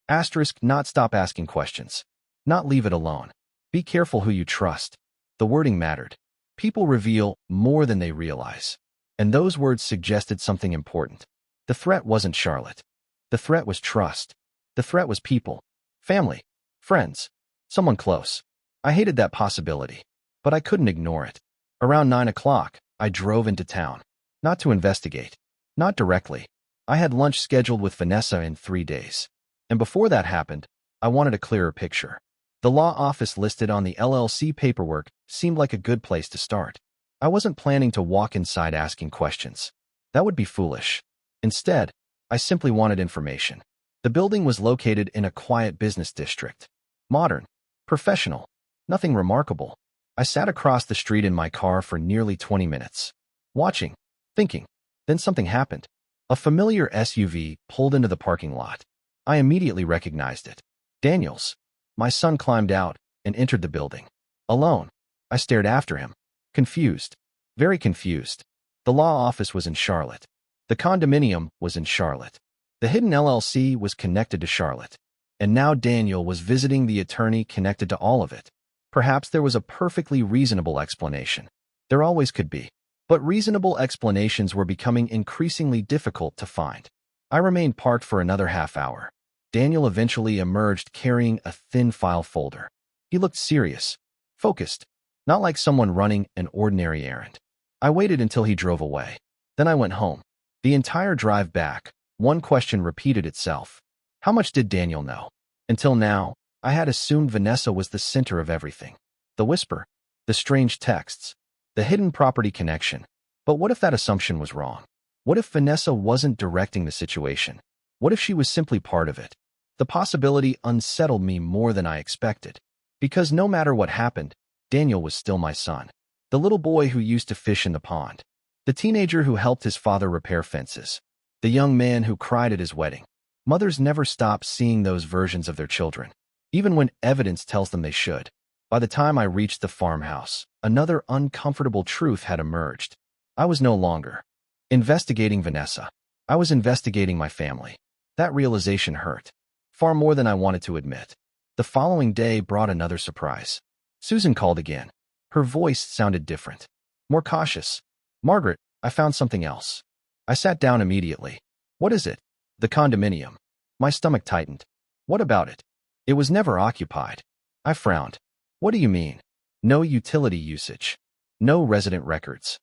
Asterisk, not stop asking questions. Not leave it alone. Be careful who you trust. The wording mattered. People reveal more than they realize. And those words suggested something important. The threat wasn't Charlotte. The threat was trust. The threat was people. Family. Friends. Someone close. I hated that possibility. But I couldn't ignore it. Around 9 o'clock, I drove into town. Not to investigate. Not directly. I had lunch scheduled with Vanessa in 3 days. And before that happened, I wanted a clearer picture. The law office listed on the LLC paperwork seemed like a good place to start. I wasn't planning to walk inside asking questions. That would be foolish. Instead, I simply wanted information. The building was located in a quiet business district. Modern. Professional. Nothing remarkable. I sat across the street in my car for nearly 20 minutes. Watching. Thinking. Then something happened. A familiar SUV pulled into the parking lot. I immediately recognized it. Daniel's. My son climbed out and entered the building. Alone. I stared after him. Confused. Very confused. The law office was in Charlotte. The condominium was in Charlotte. The hidden LLC was connected to Charlotte. And now Daniel was visiting the attorney connected to all of it. Perhaps there was a perfectly reasonable explanation. There always could be. But reasonable explanations were becoming increasingly difficult to find. I remained parked for another half hour. Daniel eventually emerged carrying a thin file folder. He looked serious, focused, not like someone running an ordinary errand. I waited until he drove away. Then I went home. The entire drive back, one question repeated itself. How much did Daniel know? Until now, I had assumed Vanessa was the center of everything. The whisper, the strange texts, the hidden property connection. But what if that assumption was wrong? What if Vanessa wasn't directing the situation? What if she was simply part of it? The possibility unsettled me more than I expected. Because no matter what happened, Daniel was still my son. The little boy who used to fish in the pond. The teenager who helped his father repair fences. The young man who cried at his wedding. Mothers never stop seeing those versions of their children, even when evidence tells them they should. By the time I reached the farmhouse, another uncomfortable truth had emerged. I was no longer investigating Vanessa. I was investigating my family. That realization hurt, far more than I wanted to admit. The following day brought another surprise. Susan called again. Her voice sounded different, more cautious. Margaret, I found something else. I sat down immediately. What is it? The condominium. My stomach tightened. What about it? It was never occupied. I frowned. What do you mean? No utility usage. No resident records.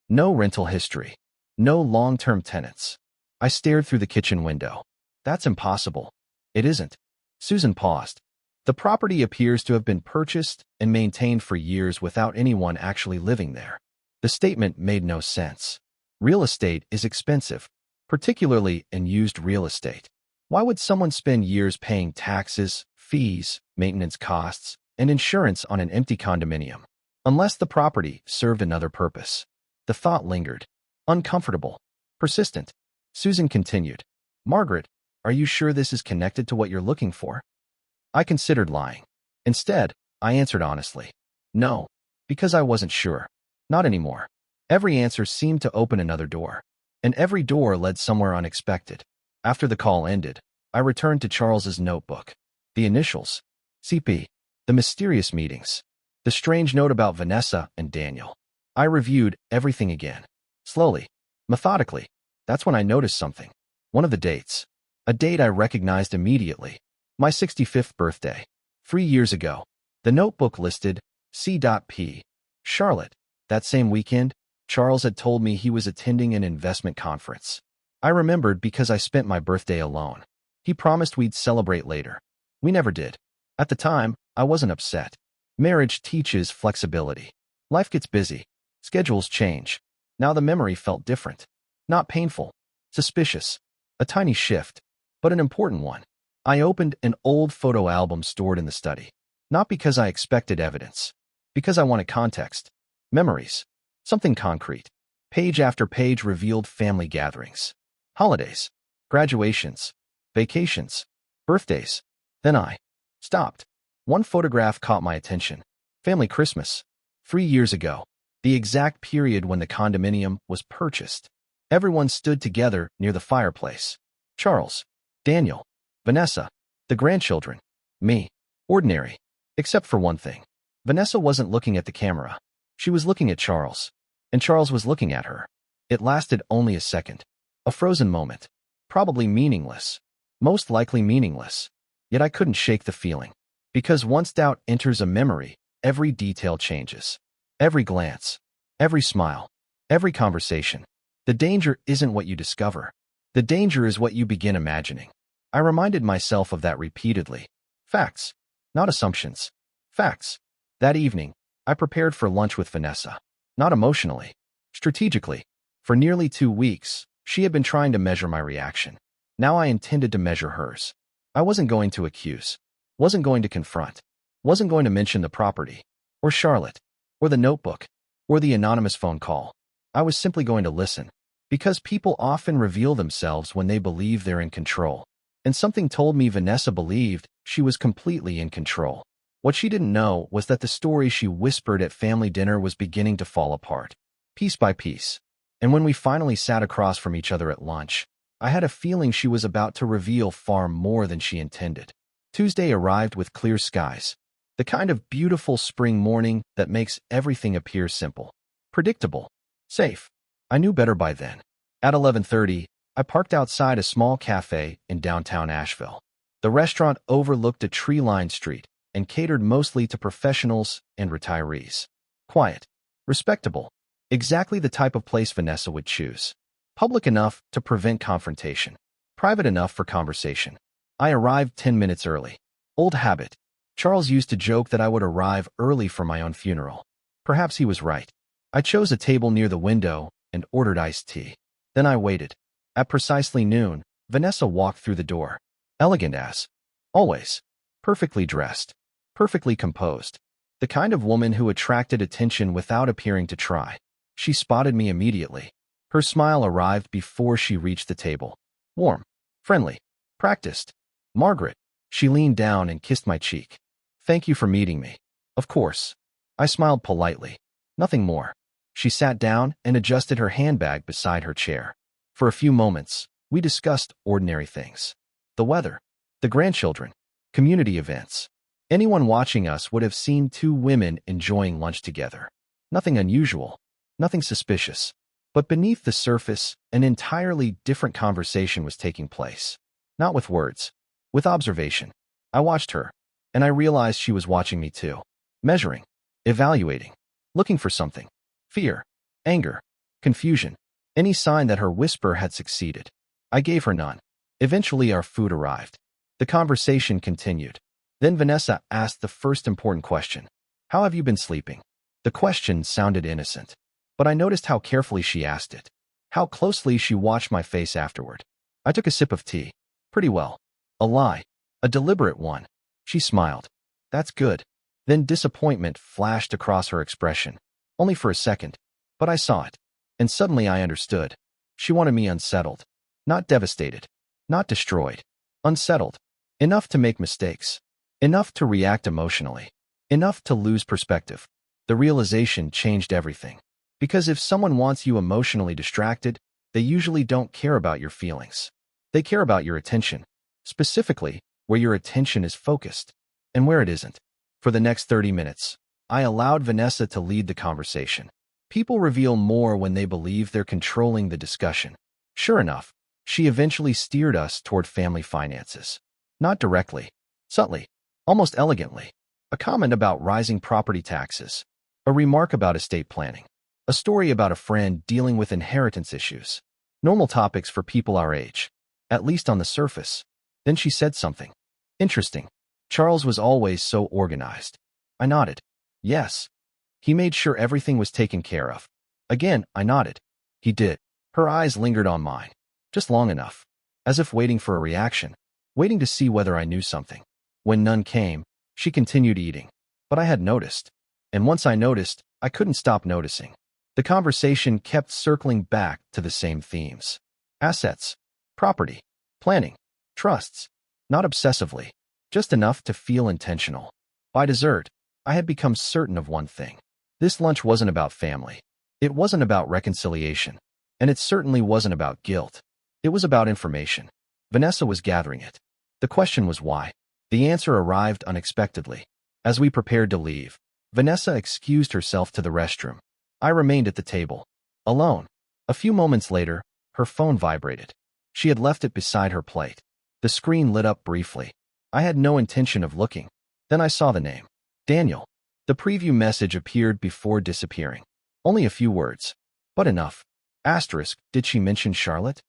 No rental history. No long-term tenants. I stared through the kitchen window. That's impossible. It isn't. Susan paused. The property appears to have been purchased and maintained for years without anyone actually living there. The statement made no sense. Real estate is expensive, particularly in used real estate. Why would someone spend years paying taxes, fees, maintenance costs, and insurance on an empty condominium, unless the property served another purpose? The thought lingered. Uncomfortable. Persistent. Susan continued. Margaret, are you sure this is connected to what you're looking for? I considered lying. Instead, I answered honestly. No, because I wasn't sure. Not anymore. Every answer seemed to open another door, and every door led somewhere unexpected. After the call ended, I returned to Charles's notebook. The initials. CP. The mysterious meetings. The strange note about Vanessa and Daniel. I reviewed everything again. Slowly. Methodically. That's when I noticed something. One of the dates. A date I recognized immediately. My 65th birthday. 3 years ago. The notebook listed C.P. Charlotte. That same weekend, Charles had told me he was attending an investment conference. I remembered because I spent my birthday alone. He promised we'd celebrate later. We never did. At the time, I wasn't upset. Marriage teaches flexibility. Life gets busy. Schedules change. Now the memory felt different. Not painful. Suspicious. A tiny shift, but an important one. I opened an old photo album stored in the study. Not because I expected evidence. Because I wanted context. Memories. Something concrete. Page after page revealed family gatherings. Holidays. Graduations. Vacations. Birthdays. Then I stopped. One photograph caught my attention. Family Christmas. 3 years ago. The exact period when the condominium was purchased. Everyone stood together near the fireplace. Charles. Daniel. Vanessa. The grandchildren. Me. Ordinary. Except for one thing. Vanessa wasn't looking at the camera. She was looking at Charles. And Charles was looking at her. It lasted only a second. A frozen moment. Probably meaningless. Most likely meaningless. Yet I couldn't shake the feeling. Because once doubt enters a memory, every detail changes. Every glance. Every smile. Every conversation. The danger isn't what you discover. The danger is what you begin imagining. I reminded myself of that repeatedly. Facts. Not assumptions. Facts. That evening, I prepared for lunch with Vanessa. Not emotionally. Strategically. For nearly 2 weeks, she had been trying to measure my reaction. Now I intended to measure hers. I wasn't going to accuse. Wasn't going to confront. Wasn't going to mention the property. Or Charlotte. Or the notebook. Or the anonymous phone call. I was simply going to listen. Because people often reveal themselves when they believe they're in control. And something told me Vanessa believed she was completely in control. What she didn't know was that the story she whispered at family dinner was beginning to fall apart. Piece by piece. And when we finally sat across from each other at lunch, I had a feeling she was about to reveal far more than she intended. Tuesday arrived with clear skies. The kind of beautiful spring morning that makes everything appear simple. Predictable. Safe. I knew better by then. At 11:30, I parked outside a small cafe in downtown Asheville. The restaurant overlooked a tree-lined street and catered mostly to professionals and retirees. Quiet. Respectable. Exactly the type of place Vanessa would choose. Public enough to prevent confrontation. Private enough for conversation. I arrived 10 minutes early. Old habit. Charles used to joke that I would arrive early for my own funeral. Perhaps he was right. I chose a table near the window and ordered iced tea. Then I waited. At precisely noon, Vanessa walked through the door. Elegant as always. Perfectly dressed. Perfectly composed. The kind of woman who attracted attention without appearing to try. She spotted me immediately. Her smile arrived before she reached the table. Warm. Friendly. Practiced. Margaret. She leaned down and kissed my cheek. Thank you for meeting me. Of course. I smiled politely. Nothing more. She sat down and adjusted her handbag beside her chair. For a few moments, we discussed ordinary things. The weather. The grandchildren. Community events. Anyone watching us would have seen 2 women enjoying lunch together. Nothing unusual. Nothing suspicious. But beneath the surface, an entirely different conversation was taking place. Not with words. With observation. I watched her, and I realized she was watching me too. Measuring. Evaluating. Looking for something. Fear. Anger. Confusion. Any sign that her whisper had succeeded. I gave her none. Eventually our food arrived. The conversation continued. Then Vanessa asked the first important question. How have you been sleeping? The question sounded innocent. But I noticed how carefully she asked it. How closely she watched my face afterward. I took a sip of tea. Pretty well. A lie. A deliberate one. She smiled. That's good. Then disappointment flashed across her expression. Only for a second. But I saw it. And suddenly I understood. She wanted me unsettled. Not devastated. Not destroyed. Unsettled. Enough to make mistakes. Enough to react emotionally. Enough to lose perspective. The realization changed everything. Because if someone wants you emotionally distracted, they usually don't care about your feelings. They care about your attention. Specifically, where your attention is focused. And where it isn't. For the next 30 minutes, I allowed Vanessa to lead the conversation. People reveal more when they believe they're controlling the discussion. Sure enough, she eventually steered us toward family finances. Not directly. Subtly. Almost elegantly. A comment about rising property taxes. A remark about estate planning. A story about a friend dealing with inheritance issues. Normal topics for people our age. At least on the surface. Then she said something. Interesting. Charles was always so organized. I nodded. Yes. He made sure everything was taken care of. Again, I nodded. He did. Her eyes lingered on mine. Just long enough. As if waiting for a reaction. Waiting to see whether I knew something. When none came, she continued eating. But I had noticed. And once I noticed, I couldn't stop noticing. The conversation kept circling back to the same themes. Assets. Property. Planning. Trusts. Not obsessively. Just enough to feel intentional. By dessert, I had become certain of one thing. This lunch wasn't about family. It wasn't about reconciliation. And it certainly wasn't about guilt. It was about information. Vanessa was gathering it. The question was why. The answer arrived unexpectedly. As we prepared to leave, Vanessa excused herself to the restroom. I remained at the table. Alone. A few moments later, her phone vibrated. She had left it beside her plate. The screen lit up briefly. I had no intention of looking. Then I saw the name. Daniel. The preview message appeared before disappearing. Only a few words. But enough. Asterisk, did she mention Charlotte?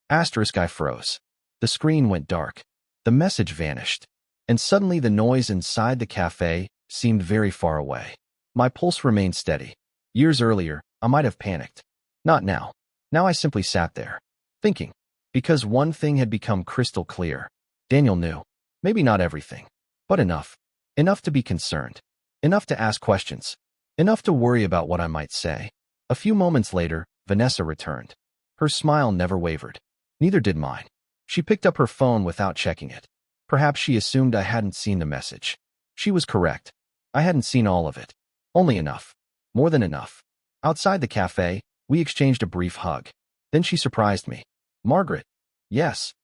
Asterisk, I froze. The screen went dark. The message vanished. And suddenly the noise inside the cafe seemed very far away. My pulse remained steady. Years earlier, I might have panicked. Not now. Now I simply sat there. Thinking. Because one thing had become crystal clear. Daniel knew. Maybe not everything. But enough. Enough to be concerned. Enough to ask questions. Enough to worry about what I might say. A few moments later, Vanessa returned. Her smile never wavered. Neither did mine. She picked up her phone without checking it. Perhaps she assumed I hadn't seen the message. She was correct. I hadn't seen all of it. Only enough. More than enough. Outside the cafe, we exchanged a brief hug. Then she surprised me. Margaret. Yes.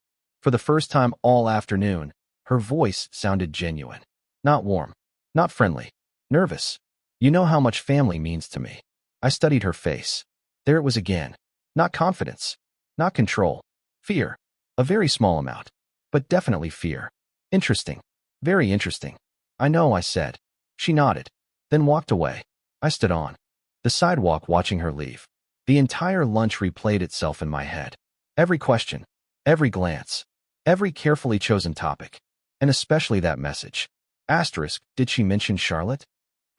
For the first time all afternoon, her voice sounded genuine. Not warm. Not friendly. Nervous. You know how much family means to me. I studied her face. There it was again. Not confidence. Not control. Fear. A very small amount. But definitely fear. Interesting. Very interesting. I know, I said. She nodded. Then walked away. I stood on the sidewalk watching her leave. The entire lunch replayed itself in my head. Every question. Every glance. Every carefully chosen topic. And especially that message. Asterisk, did she mention Charlotte?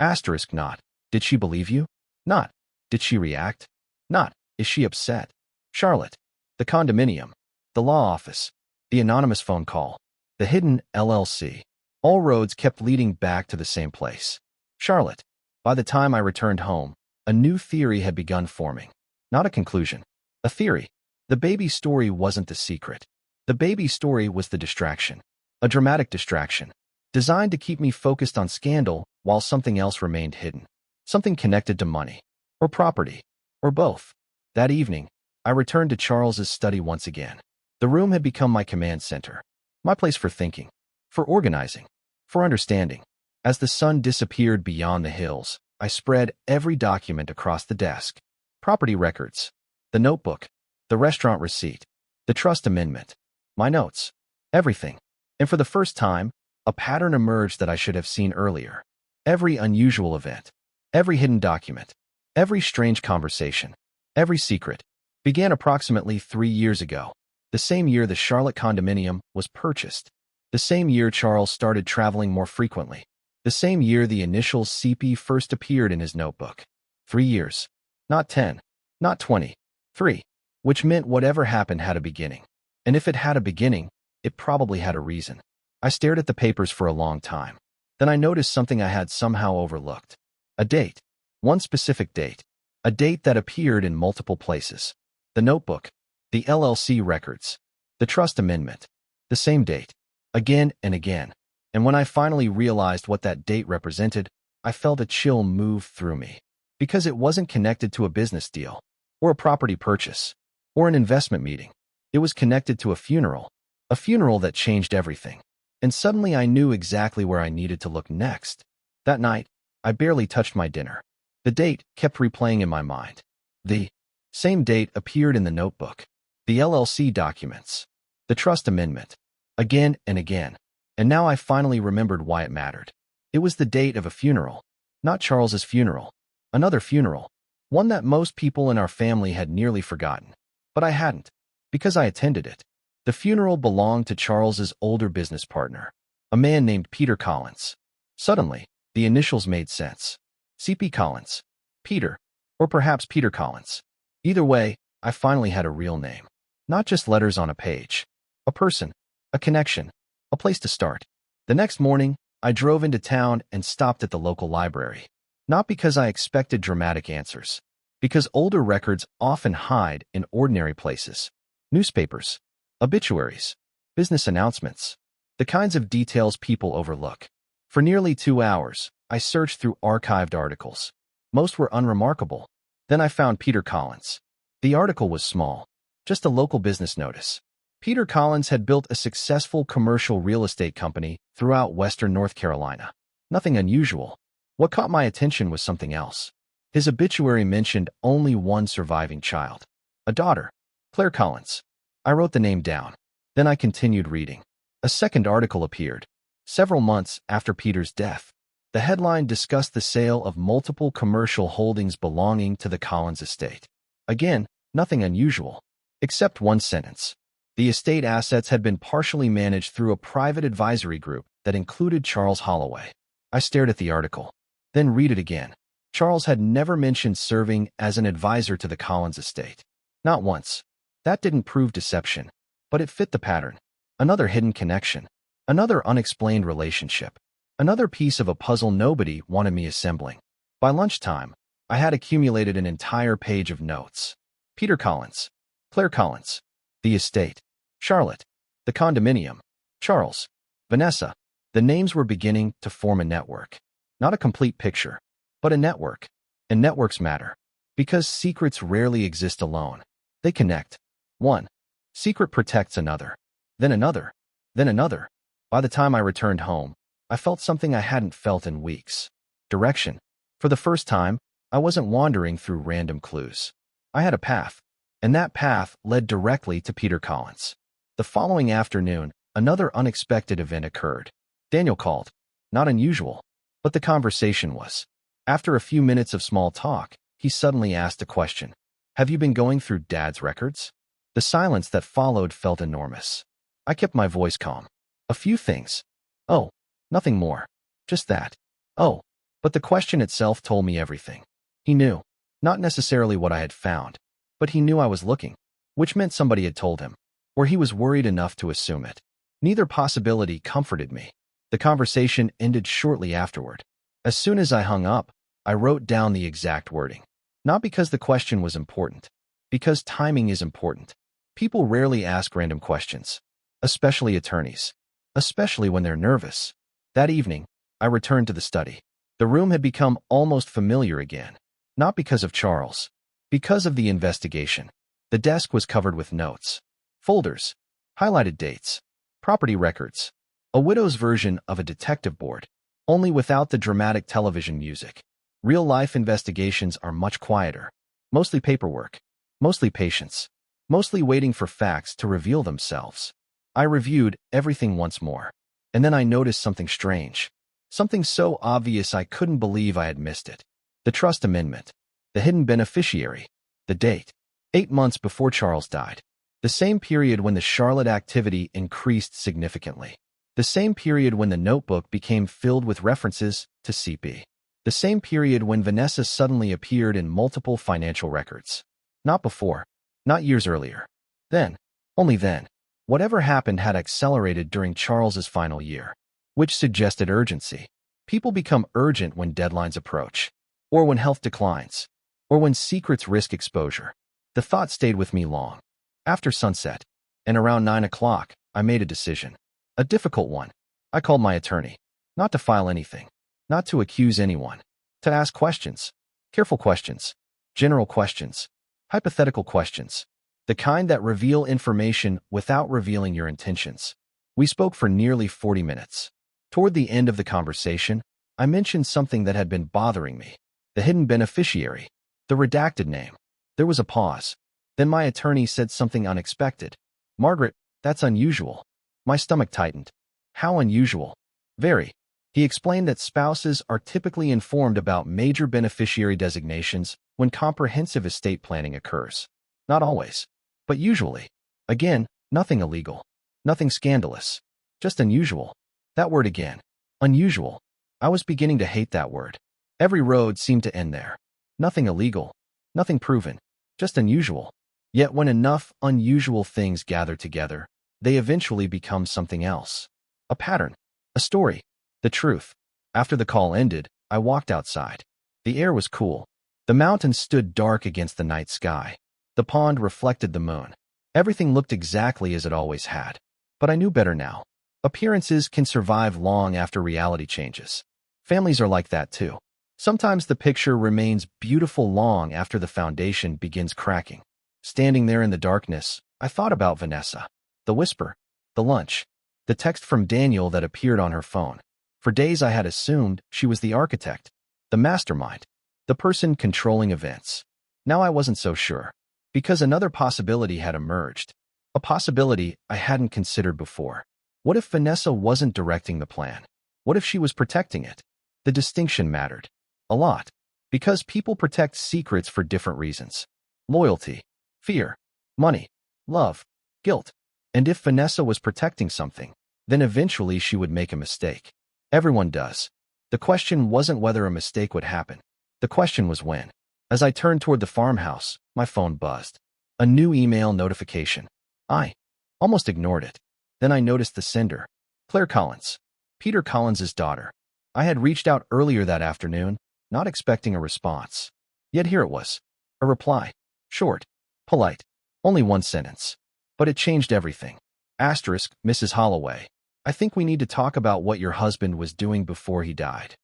Asterisk, not. Did she believe you? Not. Did she react? Not. Is she upset? Charlotte. The condominium. The law office. The anonymous phone call. The hidden LLC. All roads kept leading back to the same place. Charlotte. By the time I returned home, a new theory had begun forming. Not a conclusion. A theory. The baby story wasn't the secret. The baby story was the distraction. A dramatic distraction. Designed to keep me focused on scandal while something else remained hidden. Something connected to money. Or property. Or both. That evening, I returned to Charles's study once again. The room had become my command center. My place for thinking. For organizing. For understanding. As the sun disappeared beyond the hills, I spread every document across the desk. Property records. The notebook. The restaurant receipt. The trust amendment. My notes. Everything. And for the first time, a pattern emerged that I should have seen earlier. Every unusual event. Every hidden document. Every strange conversation. Every secret. Began approximately 3 years ago. The same year the Charlotte condominium was purchased. The same year Charles started traveling more frequently. The same year the initials CP first appeared in his notebook. 3 years. Not 10. Not 20. 3. Which meant whatever happened had a beginning. And if it had a beginning, It probably had a reason. I stared at the papers for a long time. Then I noticed something I had somehow overlooked. A date. One specific date. A date that appeared in multiple places. The notebook. The LLC records. The trust amendment. The same date. Again and again. And when I finally realized what that date represented, I felt a chill move through me. Because it wasn't connected to a business deal, or a property purchase, or an investment meeting. It was connected to a funeral that changed everything. And suddenly I knew exactly where I needed to look next. That night, I barely touched my dinner. The date kept replaying in my mind. The same date appeared in the notebook, the LLC documents, the trust amendment, again and again. And now I finally remembered why it mattered. It was the date of a funeral, not Charles's funeral, another funeral, one that most people in our family had nearly forgotten. But I hadn't, because I attended it. The funeral belonged to Charles's older business partner, a man named Peter Collins. Suddenly, the initials made sense. C.P. Collins, Peter, or perhaps Peter Collins. Either way, I finally had a real name. Not just letters on a page. A person, a connection, a place to start. The next morning, I drove into town and stopped at the local library. Not because I expected dramatic answers. Because older records often hide in ordinary places. Newspapers, obituaries, business announcements, the kinds of details people overlook. For nearly 2 hours, I searched through archived articles. Most were unremarkable. Then I found Peter Collins. The article was small, just a local business notice. Peter Collins had built a successful commercial real estate company throughout western North Carolina. Nothing unusual. What caught my attention was something else. His obituary mentioned only one surviving child, a daughter, Claire Collins. I wrote the name down. Then I continued reading. A second article appeared, several months after Peter's death. The headline discussed the sale of multiple commercial holdings belonging to the Collins estate. Again, nothing unusual, except one sentence. The estate assets had been partially managed through a private advisory group that included Charles Holloway. I stared at the article, then read it again. Charles had never mentioned serving as an advisor to the Collins estate. Not once. That didn't prove deception, but it fit the pattern. Another hidden connection. Another unexplained relationship. Another piece of a puzzle nobody wanted me assembling. By lunchtime, I had accumulated an entire page of notes. Peter Collins, Claire Collins, the estate, Charlotte, the condominium, Charles, Vanessa. The names were beginning to form a network. Not a complete picture, but a network. And networks matter, because secrets rarely exist alone. They connect. One secret protects another, then another, then another. By the time I returned home, I felt something I hadn't felt in weeks. Direction. For the first time, I wasn't wandering through random clues. I had a path, and that path led directly to Peter Collins. The following afternoon, another unexpected event occurred. Daniel called. Not unusual, but the conversation was. After a few minutes of small talk, he suddenly asked a question. Have you been going through Dad's records? The silence that followed felt enormous. I kept my voice calm. A few things. Oh, nothing more. Just that. Oh, but the question itself told me everything. He knew. Not necessarily what I had found, but he knew I was looking, which meant somebody had told him, or he was worried enough to assume it. Neither possibility comforted me. The conversation ended shortly afterward. As soon as I hung up, I wrote down the exact wording. Not because the question was important, because timing is important. People rarely ask random questions, especially attorneys, especially when they're nervous. That evening, I returned to the study. The room had become almost familiar again, not because of Charles, because of the investigation. The desk was covered with notes, folders, highlighted dates, property records, a widow's version of a detective board, only without the dramatic television music. Real-life investigations are much quieter, mostly paperwork, mostly patience, mostly waiting for facts to reveal themselves. I reviewed everything once more, and then I noticed something strange, something so obvious I couldn't believe I had missed it. The trust amendment, the hidden beneficiary, the date, 8 months before Charles died, the same period when the Charlotte activity increased significantly, the same period when the notebook became filled with references to CP, the same period when Vanessa suddenly appeared in multiple financial records. Not before, not years earlier. Then, only then, Whatever happened had accelerated during Charles's final year, which suggested urgency. People become urgent when deadlines approach, or when health declines, or when secrets risk exposure. The thought stayed with me long. After sunset, and around 9 o'clock, I made a decision. A difficult one. I called my attorney. Not to file anything. Not to accuse anyone. To ask questions. Careful questions. General questions. Hypothetical questions. The kind that reveal information without revealing your intentions. We spoke for nearly 40 minutes. Toward the end of the conversation, I mentioned something that had been bothering me. The hidden beneficiary. The redacted name. There was a pause. Then my attorney said something unexpected. "Margaret, that's unusual." My stomach tightened. "How unusual?" "Very." He explained that spouses are typically informed about major beneficiary designations when comprehensive estate planning occurs. Not always, but usually. Again, nothing illegal. Nothing scandalous. Just unusual. That word again. Unusual. I was beginning to hate that word. Every road seemed to end there. Nothing illegal. Nothing proven. Just unusual. Yet when enough unusual things gather together, they eventually become something else. A pattern. A story. The truth. After the call ended, I walked outside. The air was cool. The mountains stood dark against the night sky. The pond reflected the moon. Everything looked exactly as it always had. But I knew better now. Appearances can survive long after reality changes. Families are like that too. Sometimes the picture remains beautiful long after the foundation begins cracking. Standing there in the darkness, I thought about Vanessa. The whisper. The lunch. The text from Daniel that appeared on her phone. For days I had assumed she was the architect, the mastermind, the person controlling events. Now I wasn't so sure, because another possibility had emerged. A possibility I hadn't considered before. What if Vanessa wasn't directing the plan? What if she was protecting it? The distinction mattered. A lot. Because people protect secrets for different reasons. Loyalty, fear, money, love, guilt. And if Vanessa was protecting something, then eventually she would make a mistake. Everyone does. The question wasn't whether a mistake would happen. The question was when. As I turned toward the farmhouse, my phone buzzed. A new email notification. I almost ignored it. Then I noticed the sender. Claire Collins. Peter Collins's daughter. I had reached out earlier that afternoon, not expecting a response. Yet here it was. A reply. Short. Polite. Only one sentence. But it changed everything. Asterisk, Mrs. Holloway. I think we need to talk about what your husband was doing before he died.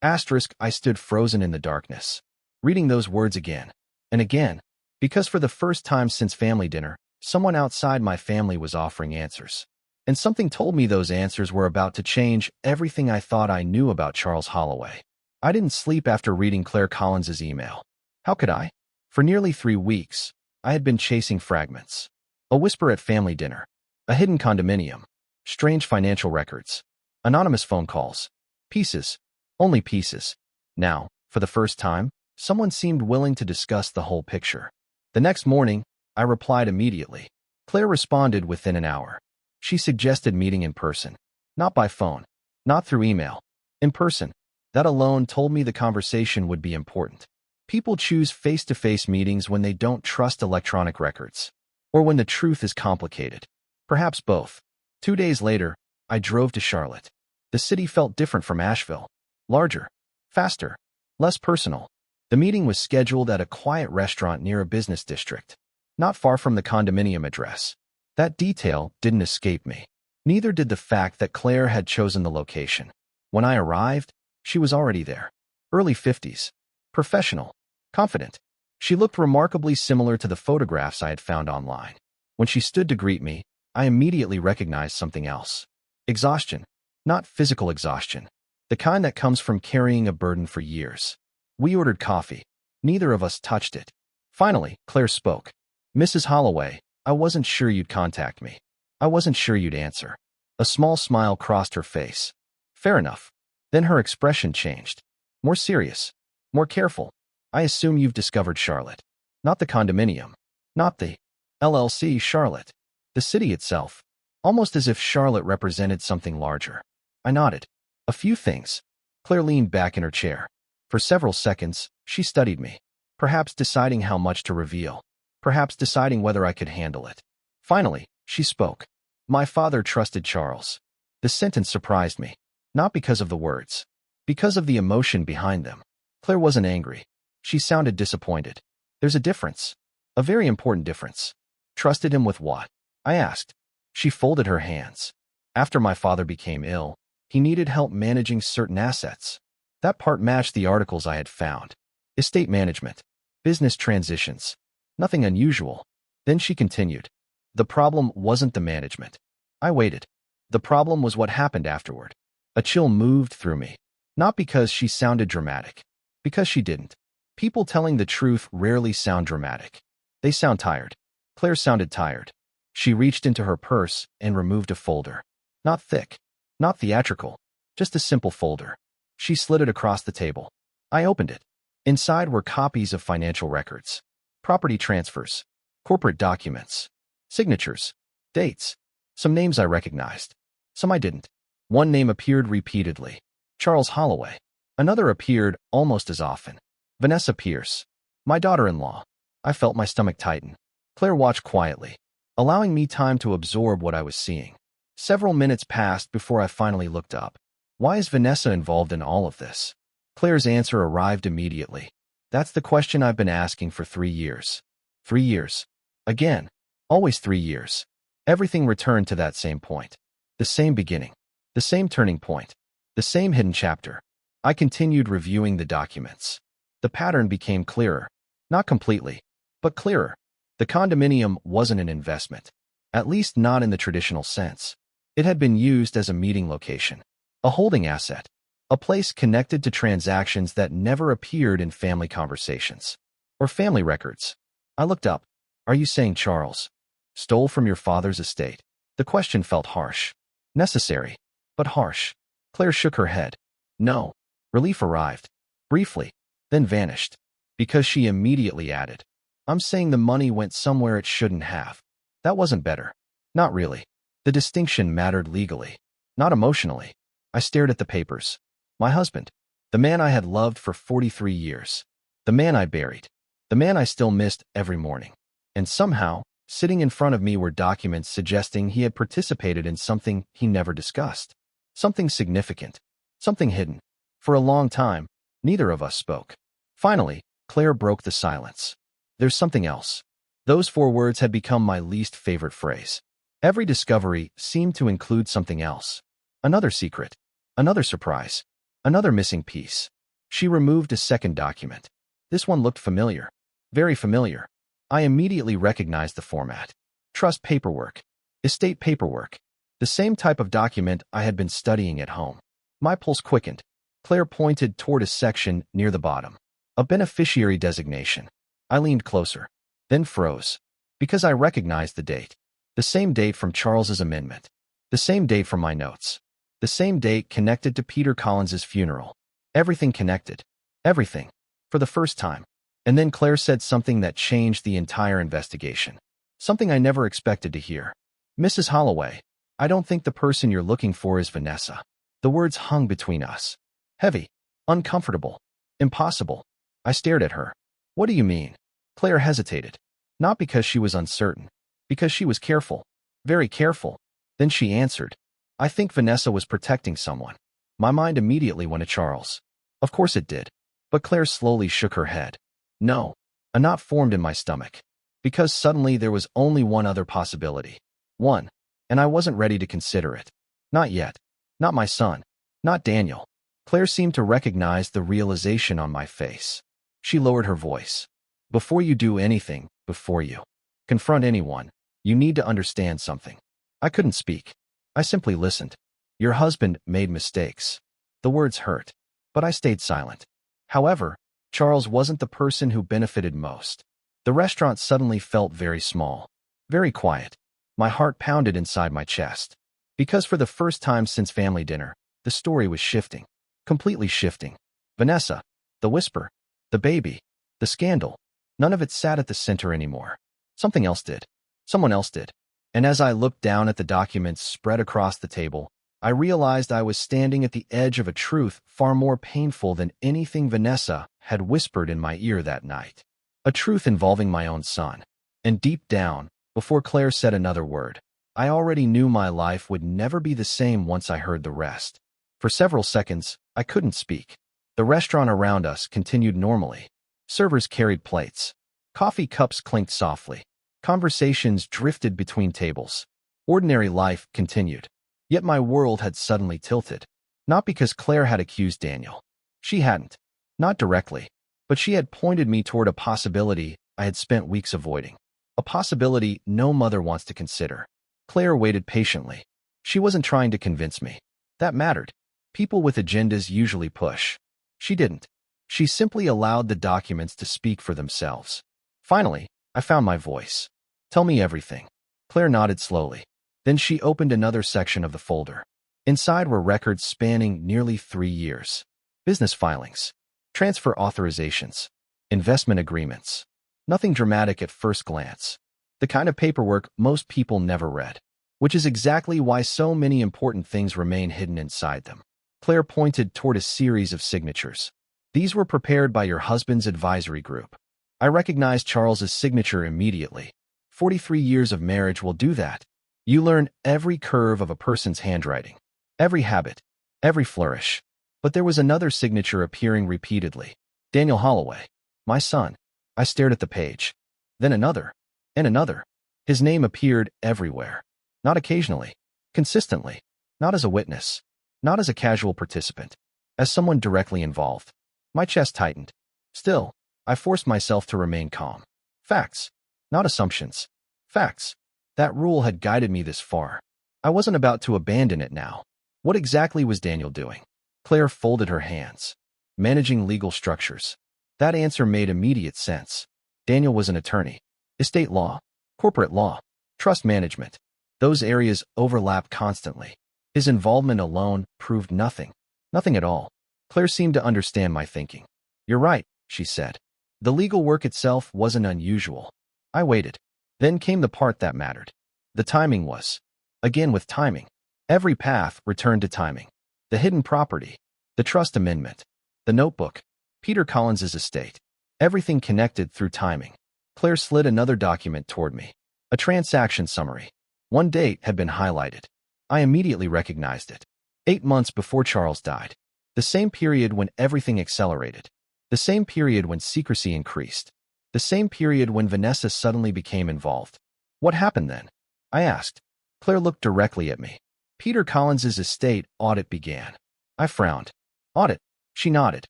Asterisk, I stood frozen in the darkness, reading those words again and again, because for the first time since family dinner, someone outside my family was offering answers. And something told me those answers were about to change everything I thought I knew about Charles Holloway. I didn't sleep after reading Claire Collins's email. How could I? For nearly 3 weeks, I had been chasing fragments. A whisper at family dinner. A hidden condominium. Strange financial records. Anonymous phone calls. Pieces. Only pieces. Now, for the first time, someone seemed willing to discuss the whole picture. The next morning, I replied immediately. Claire responded within an hour. She suggested meeting in person. Not by phone. Not through email. In person. That alone told me the conversation would be important. People choose face-to-face meetings when they don't trust electronic records. Or when the truth is complicated. Perhaps both. 2 days later, I drove to Charlotte. The city felt different from Asheville. Larger. Faster. Less personal. The meeting was scheduled at a quiet restaurant near a business district. Not far from the condominium address. That detail didn't escape me. Neither did the fact that Claire had chosen the location. When I arrived, she was already there. Early 50s. Professional. Confident. She looked remarkably similar to the photographs I had found online. When she stood to greet me, I immediately recognized something else. Exhaustion. Not physical exhaustion. The kind that comes from carrying a burden for years. We ordered coffee. Neither of us touched it. Finally, Claire spoke. "Mrs. Holloway, I wasn't sure you'd contact me. I wasn't sure you'd answer." A small smile crossed her face. Fair enough. Then her expression changed. More serious. More careful. "I assume you've discovered Charlotte. Not the condominium. Not the LLC Charlotte. The city itself." Almost as if Charlotte represented something larger. I nodded. "A few things." Claire leaned back in her chair. For several seconds, she studied me. Perhaps deciding how much to reveal. Perhaps deciding whether I could handle it. Finally, she spoke. My father trusted Charles. The sentence surprised me. Not because of the words. Because of the emotion behind them. Claire wasn't angry. She sounded disappointed. There's a difference. A very important difference. Trusted him with what? I asked. She folded her hands. After my father became ill, he needed help managing certain assets. That part matched the articles I had found. Estate management. Business transitions. Nothing unusual. Then she continued. The problem wasn't the management. I waited. The problem was what happened afterward. A chill moved through me. Not because she sounded dramatic. Because she didn't. People telling the truth rarely sound dramatic. They sound tired. Claire sounded tired. She reached into her purse and removed a folder. Not thick. Not theatrical. Just a simple folder. She slid it across the table. I opened it. Inside were copies of financial records, property transfers, corporate documents, signatures, dates. Some names I recognized. Some I didn't. One name appeared repeatedly. Charles Holloway. Another appeared almost as often. Vanessa Pierce. My daughter-in-law. I felt my stomach tighten. Claire watched quietly, allowing me time to absorb what I was seeing. Several minutes passed before I finally looked up. Why is Vanessa involved in all of this? Claire's answer arrived immediately. That's the question I've been asking for 3 years. 3 years. Again. Always 3 years. Everything returned to that same point. The same beginning. The same turning point. The same hidden chapter. I continued reviewing the documents. The pattern became clearer. Not completely, but clearer. The condominium wasn't an investment. At least not in the traditional sense. It had been used as a meeting location. A holding asset. A place connected to transactions that never appeared in family conversations. Or family records. I looked up. Are you saying Charles stole from your father's estate? The question felt harsh. Necessary, but harsh. Claire shook her head. No. Relief arrived. Briefly. Then vanished. Because she immediately added. I'm saying the money went somewhere it shouldn't have. That wasn't better. Not really. The distinction mattered legally. Not emotionally. I stared at the papers. My husband. The man I had loved for 43 years. The man I buried. The man I still missed every morning. And somehow, sitting in front of me were documents suggesting he had participated in something he never discussed. Something significant. Something hidden. For a long time, neither of us spoke. Finally, Claire broke the silence. There's something else. Those 4 words had become my least favorite phrase. Every discovery seemed to include something else. Another secret. Another surprise. Another missing piece. She removed a second document. This one looked familiar. Very familiar. I immediately recognized the format. Trust paperwork. Estate paperwork. The same type of document I had been studying at home. My pulse quickened. Claire pointed toward a section near the bottom. A beneficiary designation. I leaned closer. Then froze. Because I recognized the date. The same date from Charles's amendment. The same date from my notes. The same date connected to Peter Collins's funeral. Everything connected. Everything. For the first time. And then Claire said something that changed the entire investigation. Something I never expected to hear. Mrs. Holloway, I don't think the person you're looking for is Vanessa. The words hung between us. Heavy. Uncomfortable. Impossible. I stared at her. What do you mean? Claire hesitated. Not because she was uncertain. Because she was careful. Very careful. Then she answered. I think Vanessa was protecting someone. My mind immediately went to Charles. Of course it did. But Claire slowly shook her head. No. A knot formed in my stomach. Because suddenly there was only one other possibility. One. And I wasn't ready to consider it. Not yet. Not my son. Not Daniel. Claire seemed to recognize the realization on my face. She lowered her voice. Before you do anything, before you confront anyone, you need to understand something. I couldn't speak. I simply listened. Your husband made mistakes. The words hurt. But I stayed silent. However, Charles wasn't the person who benefited most. The restaurant suddenly felt very small. Very quiet. My heart pounded inside my chest. Because for the first time since family dinner, the story was shifting. Completely shifting. Vanessa. The whisper. The baby. The scandal. None of it sat at the center anymore. Something else did. Someone else did. And as I looked down at the documents spread across the table, I realized I was standing at the edge of a truth far more painful than anything Vanessa had whispered in my ear that night. A truth involving my own son. And deep down, before Claire said another word, I already knew my life would never be the same once I heard the rest. For several seconds, I couldn't speak. The restaurant around us continued normally. Servers carried plates. Coffee cups clinked softly. Conversations drifted between tables. Ordinary life continued. Yet my world had suddenly tilted. Not because Claire had accused Daniel. She hadn't. Not directly. But she had pointed me toward a possibility I had spent weeks avoiding. A possibility no mother wants to consider. Claire waited patiently. She wasn't trying to convince me. That mattered. People with agendas usually push. She didn't. She simply allowed the documents to speak for themselves. Finally, I found my voice. Tell me everything. Claire nodded slowly. Then she opened another section of the folder. Inside were records spanning nearly 3 years. Business filings. Transfer authorizations. Investment agreements. Nothing dramatic at first glance. The kind of paperwork most people never read. Which is exactly why so many important things remain hidden inside them. Claire pointed toward a series of signatures. These were prepared by your husband's advisory group. I recognized Charles's signature immediately. 43 years of marriage will do that. You learn every curve of a person's handwriting. Every habit. Every flourish. But there was another signature appearing repeatedly. Daniel Holloway. My son. I stared at the page. Then another. And another. His name appeared everywhere. Not occasionally. Consistently. Not as a witness. Not as a casual participant. As someone directly involved. My chest tightened. Still, I forced myself to remain calm. Facts. Not assumptions. Facts. That rule had guided me this far. I wasn't about to abandon it now. What exactly was Daniel doing? Claire folded her hands. Managing legal structures. That answer made immediate sense. Daniel was an attorney. Estate law. Corporate law. Trust management. Those areas overlap constantly. His involvement alone proved nothing. Nothing at all. Claire seemed to understand my thinking. You're right, she said. The legal work itself wasn't unusual. I waited. Then came the part that mattered. The timing was. Again with timing. Every path returned to timing. The hidden property. The trust amendment. The notebook. Peter Collins's estate. Everything connected through timing. Claire slid another document toward me. A transaction summary. One date had been highlighted. I immediately recognized it. 8 months before Charles died. The same period when everything accelerated. The same period when secrecy increased. The same period when Vanessa suddenly became involved. What happened then? I asked. Claire looked directly at me. Peter Collins's estate audit began. I frowned. Audit? She nodded.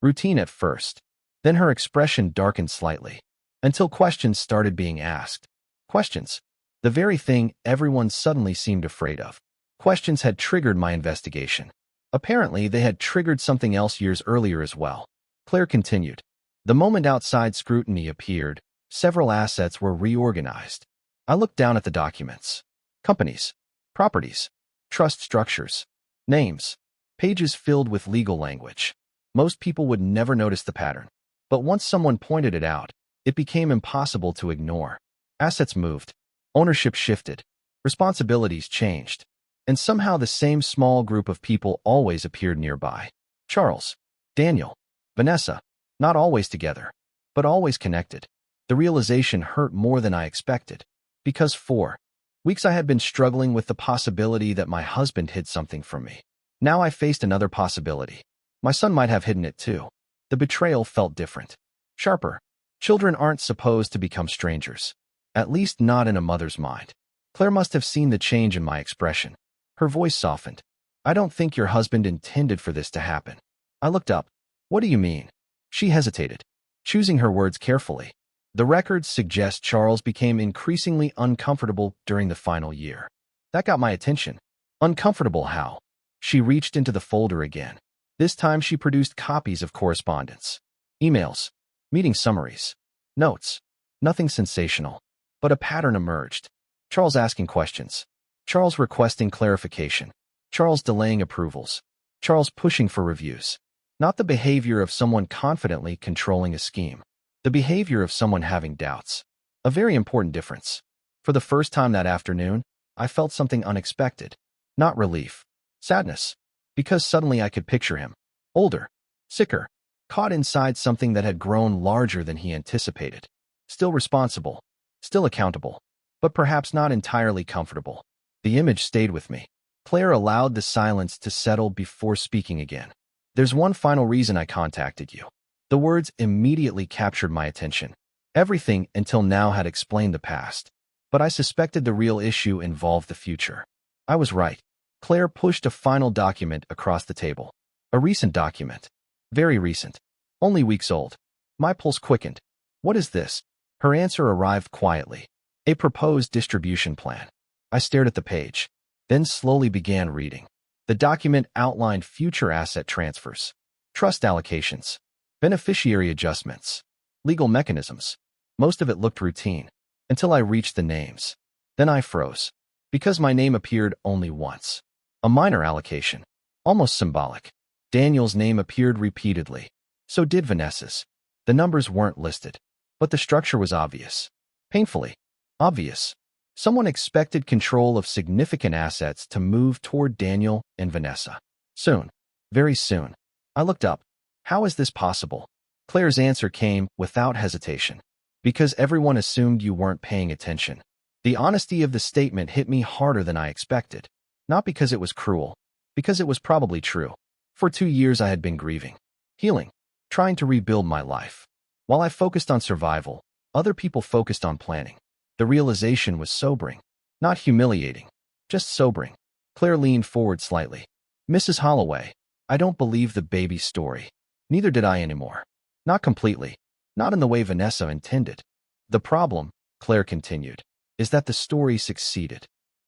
Routine at first. Then her expression darkened slightly. Until questions started being asked. Questions. The very thing everyone suddenly seemed afraid of. Questions had triggered my investigation. Apparently, they had triggered something else years earlier as well. Claire continued. The moment outside scrutiny appeared, several assets were reorganized. I looked down at the documents. Companies. Properties. Trust structures. Names. Pages filled with legal language. Most people would never notice the pattern. But once someone pointed it out, it became impossible to ignore. Assets moved. Ownership shifted. Responsibilities changed. And somehow the same small group of people always appeared nearby. Charles. Daniel. Vanessa. Not always together, but always connected. The realization hurt more than I expected. Because for weeks I had been struggling with the possibility that my husband hid something from me. Now I faced another possibility. My son might have hidden it too. The betrayal felt different. Sharper. Children aren't supposed to become strangers. At least not in a mother's mind. Claire must have seen the change in my expression. Her voice softened. I don't think your husband intended for this to happen. I looked up. What do you mean? She hesitated, choosing her words carefully. The records suggest Charles became increasingly uncomfortable during the final year. That got my attention. Uncomfortable how? She reached into the folder again. This time she produced copies of correspondence. Emails. Meeting summaries. Notes. Nothing sensational. But a pattern emerged. Charles asking questions. Charles requesting clarification. Charles delaying approvals. Charles pushing for reviews. Not the behavior of someone confidently controlling a scheme. The behavior of someone having doubts. A very important difference. For the first time that afternoon, I felt something unexpected. Not relief. Sadness. Because suddenly I could picture him. Older. Sicker. Caught inside something that had grown larger than he anticipated. Still responsible. Still accountable. But perhaps not entirely comfortable. The image stayed with me. Claire allowed the silence to settle before speaking again. There's one final reason I contacted you. The words immediately captured my attention. Everything until now had explained the past, but I suspected the real issue involved the future. I was right. Claire pushed a final document across the table. A recent document. Very recent. Only weeks old. My pulse quickened. What is this? Her answer arrived quietly. A proposed distribution plan. I stared at the page, then slowly began reading. The document outlined future asset transfers, trust allocations, beneficiary adjustments, legal mechanisms. Most of it looked routine, until I reached the names. Then I froze, because my name appeared only once. A minor allocation, almost symbolic. Daniel's name appeared repeatedly. So did Vanessa's. The numbers weren't listed, but the structure was obvious. Painfully obvious. Someone expected control of significant assets to move toward Daniel and Vanessa. Soon. Very soon. I looked up. How is this possible? Claire's answer came without hesitation. Because everyone assumed you weren't paying attention. The honesty of the statement hit me harder than I expected. Not because it was cruel, because it was probably true. For 2 years I had been grieving, healing, trying to rebuild my life. While I focused on survival, other people focused on planning. The realization was sobering, not humiliating, just sobering. Claire leaned forward slightly. Mrs. Holloway, I don't believe the baby's story. Neither did I anymore. Not completely. Not in the way Vanessa intended. The problem, Claire continued, is that the story succeeded.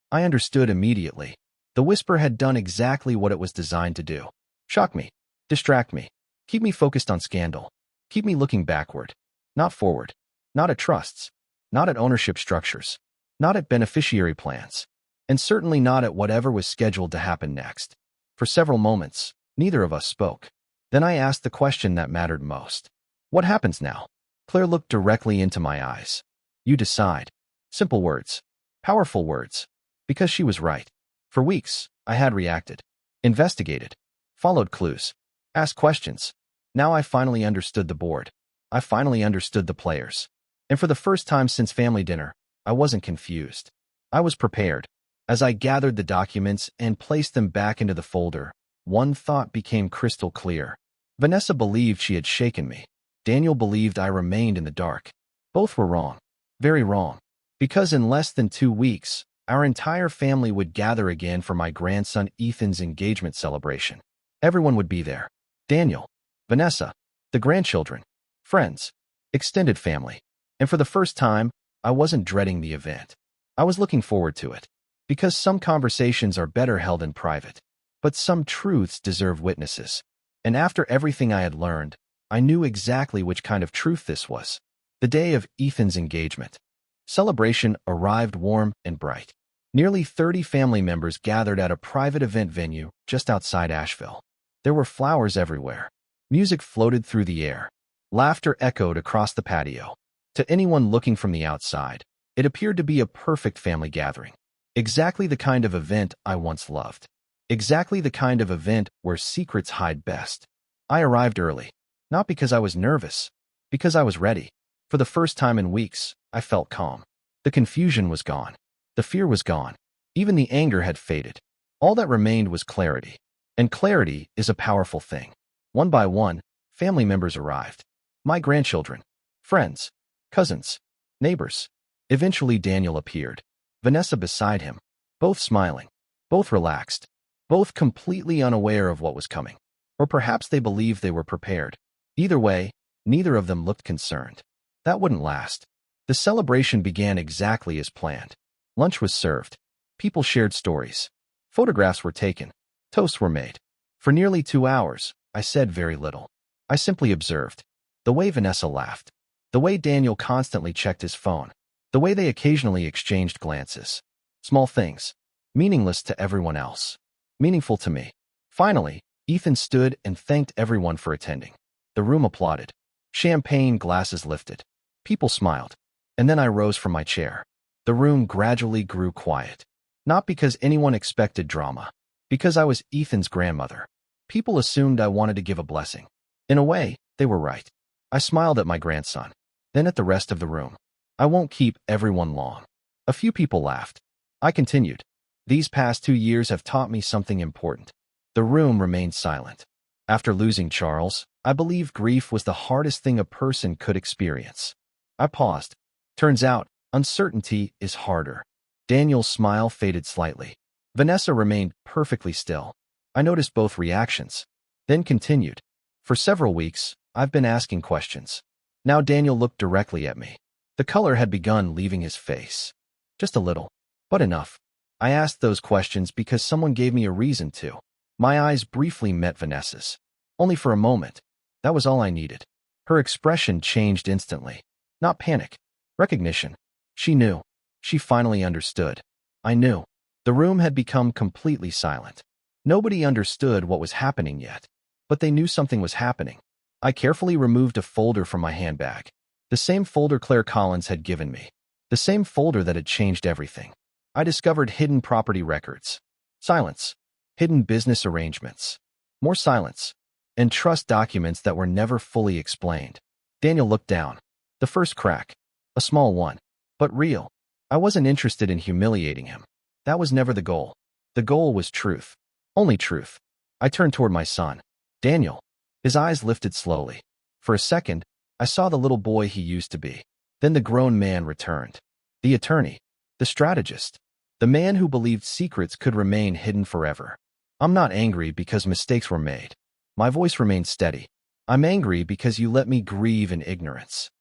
I understood immediately. The whisper had done exactly what it was designed to do. Shock me. Distract me. Keep me focused on scandal. Keep me looking backward. Not forward. Not at trusts. Not at ownership structures. Not at beneficiary plans. And certainly not at whatever was scheduled to happen next. For several moments, neither of us spoke. Then I asked the question that mattered most. What happens now? Claire looked directly into my eyes. You decide. Simple words. Powerful words. Because she was right. For weeks, I had reacted. Investigated. Followed clues. Asked questions. Now I finally understood the board. I finally understood the players. And for the first time since family dinner, I wasn't confused. I was prepared. As I gathered the documents and placed them back into the folder, one thought became crystal clear. Vanessa believed she had shaken me. Daniel believed I remained in the dark. Both were wrong. Very wrong. Because in less than 2 weeks, our entire family would gather again for my grandson Ethan's engagement celebration. Everyone would be there. Daniel, Vanessa, the grandchildren, friends, extended family. And for the first time, I wasn't dreading the event. I was looking forward to it. Because some conversations are better held in private. But some truths deserve witnesses. And after everything I had learned, I knew exactly which kind of truth this was. The day of Ethan's engagement. Celebration arrived warm and bright. Nearly 30 family members gathered at a private event venue just outside Asheville. There were flowers everywhere. Music floated through the air. Laughter echoed across the patio. To anyone looking from the outside, it appeared to be a perfect family gathering. Exactly the kind of event I once loved. Exactly the kind of event where secrets hide best. I arrived early. Not because I was nervous. Because I was ready. For the first time in weeks, I felt calm. The confusion was gone. The fear was gone. Even the anger had faded. All that remained was clarity. And clarity is a powerful thing. One by one, family members arrived. My grandchildren, friends, cousins, neighbors. Eventually Daniel appeared. Vanessa beside him. Both smiling. Both relaxed. Both completely unaware of what was coming. Or perhaps they believed they were prepared. Either way, neither of them looked concerned. That wouldn't last. The celebration began exactly as planned. Lunch was served. People shared stories. Photographs were taken. Toasts were made. For nearly 2 hours, I said very little. I simply observed. The way Vanessa laughed. The way Daniel constantly checked his phone. The way they occasionally exchanged glances. Small things. Meaningless to everyone else. Meaningful to me. Finally, Ethan stood and thanked everyone for attending. The room applauded. Champagne glasses lifted. People smiled. And then I rose from my chair. The room gradually grew quiet. Not because anyone expected drama. Because I was Ethan's grandmother. People assumed I wanted to give a blessing. In a way, they were right. I smiled at my grandson. Then at the rest of the room. I won't keep everyone long. A few people laughed. I continued. These past 2 years have taught me something important. The room remained silent. After losing Charles, I believe grief was the hardest thing a person could experience. I paused. Turns out, uncertainty is harder. Daniel's smile faded slightly. Vanessa remained perfectly still. I noticed both reactions, then continued. For several weeks, I've been asking questions. Now Daniel looked directly at me. The color had begun leaving his face. Just a little, but enough. I asked those questions because someone gave me a reason to. My eyes briefly met Vanessa's. Only for a moment. That was all I needed. Her expression changed instantly. Not panic. Recognition. She knew. She finally understood. I knew. The room had become completely silent. Nobody understood what was happening yet, but they knew something was happening. I carefully removed a folder from my handbag. The same folder Claire Collins had given me. The same folder that had changed everything. I discovered hidden property records. Silence. Hidden business arrangements. More silence. And trust documents that were never fully explained. Daniel looked down. The first crack. A small one. But real. I wasn't interested in humiliating him. That was never the goal. The goal was truth. Only truth. I turned toward my son. Daniel. His eyes lifted slowly. For a second, I saw the little boy he used to be. Then the grown man returned. The attorney. The strategist. The man who believed secrets could remain hidden forever. I'm not angry because mistakes were made. My voice remained steady. I'm angry because you let me grieve in ignorance.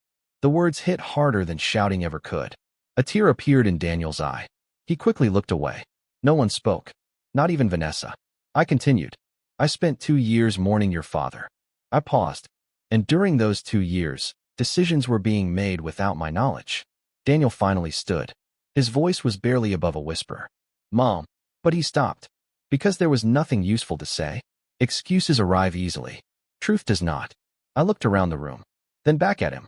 The words hit harder than shouting ever could. A tear appeared in Daniel's eye. He quickly looked away. No one spoke. Not even Vanessa. I continued. I spent 2 years mourning your father. I paused. And during those 2 years, decisions were being made without my knowledge. Daniel finally stood. His voice was barely above a whisper. Mom. But he stopped. Because there was nothing useful to say. Excuses arrive easily. Truth does not. I looked around the room. Then back at him.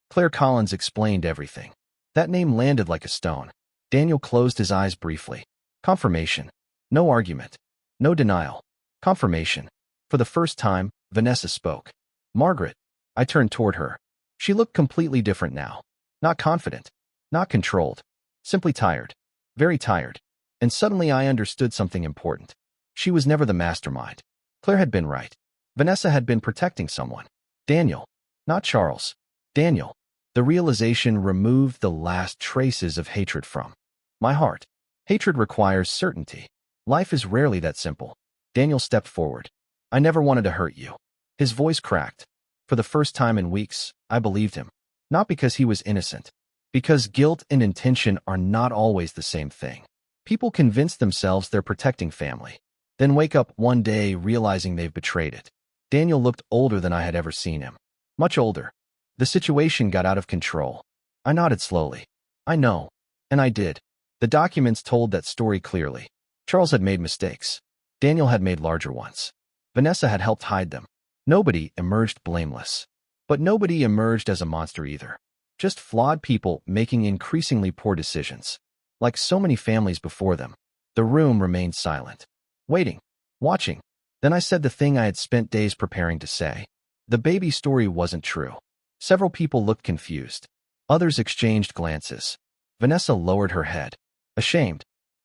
Claire Collins explained everything. That name landed like a stone. Daniel closed his eyes briefly. Confirmation. No argument. No denial. Confirmation. For the first time, Vanessa spoke. Margaret. I turned toward her. She looked completely different now. Not confident. Not controlled. Simply tired. Very tired. And suddenly I understood something important. She was never the mastermind. Claire had been right. Vanessa had been protecting someone. Daniel. Not Charles. Daniel. The realization removed the last traces of hatred from my heart. Hatred requires certainty. Life is rarely that simple. Daniel stepped forward. I never wanted to hurt you. His voice cracked. For the first time in weeks, I believed him. Not because he was innocent. Because guilt and intention are not always the same thing. People convince themselves they're protecting family, then wake up one day realizing they've betrayed it. Daniel looked older than I had ever seen him. Much older. The situation got out of control. I nodded slowly. I know. And I did. The documents told that story clearly. Charles had made mistakes. Daniel had made larger ones. Vanessa had helped hide them. Nobody emerged blameless. But nobody emerged as a monster either. Just flawed people making increasingly poor decisions. Like so many families before them, the room remained silent. Waiting. Watching. Then I said the thing I had spent days preparing to say. The baby story wasn't true. Several people looked confused. Others exchanged glances. Vanessa lowered her head. Ashamed.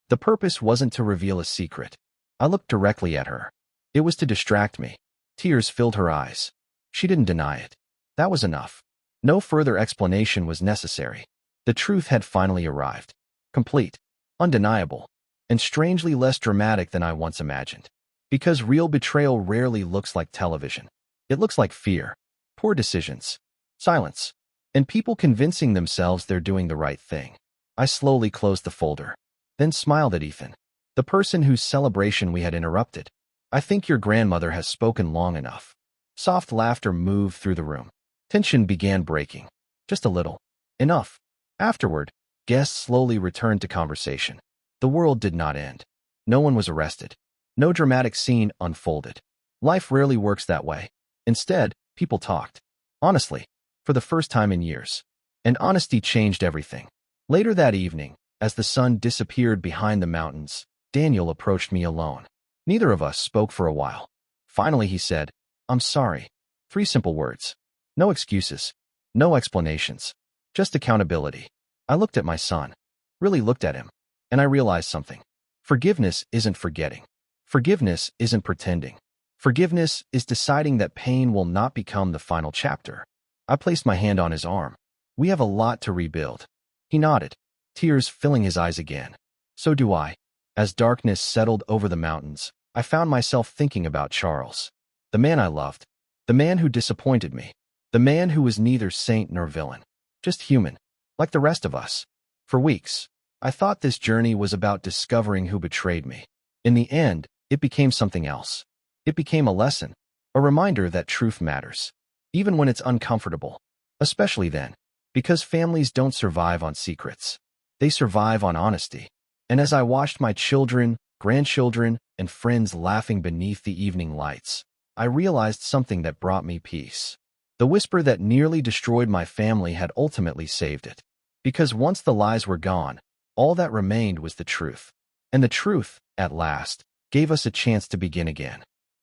The purpose wasn't to reveal a secret. I looked directly at her. It was to distract me. Tears filled her eyes. She didn't deny it. That was enough. No further explanation was necessary. The truth had finally arrived. Complete. Undeniable. And strangely less dramatic than I once imagined. Because real betrayal rarely looks like television. It looks like fear. Poor decisions. Silence. And people convincing themselves they're doing the right thing. I slowly closed the folder. Then smiled at Ethan. The person whose celebration we had interrupted. I think your grandmother has spoken long enough. Soft laughter moved through the room. Tension began breaking. Just a little. Enough. Afterward, guests slowly returned to conversation. The world did not end. No one was arrested. No dramatic scene unfolded. Life rarely works that way. Instead, people talked. Honestly. For the first time in years. And honesty changed everything. Later that evening, as the sun disappeared behind the mountains, Daniel approached me alone. Neither of us spoke for a while. Finally he said, I'm sorry. 3 simple words. No excuses. No explanations. Just accountability. I looked at my son. Really looked at him. And I realized something. Forgiveness isn't forgetting. Forgiveness isn't pretending. Forgiveness is deciding that pain will not become the final chapter. I placed my hand on his arm. We have a lot to rebuild. He nodded, tears filling his eyes again. So do I. As darkness settled over the mountains, I found myself thinking about Charles, the man I loved, the man who disappointed me, the man who was neither saint nor villain, just human, like the rest of us. For weeks, I thought this journey was about discovering who betrayed me. In the end, it became something else. It became a lesson, a reminder that truth matters, even when it's uncomfortable, especially then, because families don't survive on secrets. They survive on honesty. And as I watched my children, grandchildren, and friends laughing beneath the evening lights, I realized something that brought me peace. The whisper that nearly destroyed my family had ultimately saved it. Because once the lies were gone, all that remained was the truth. And the truth, at last, gave us a chance to begin again.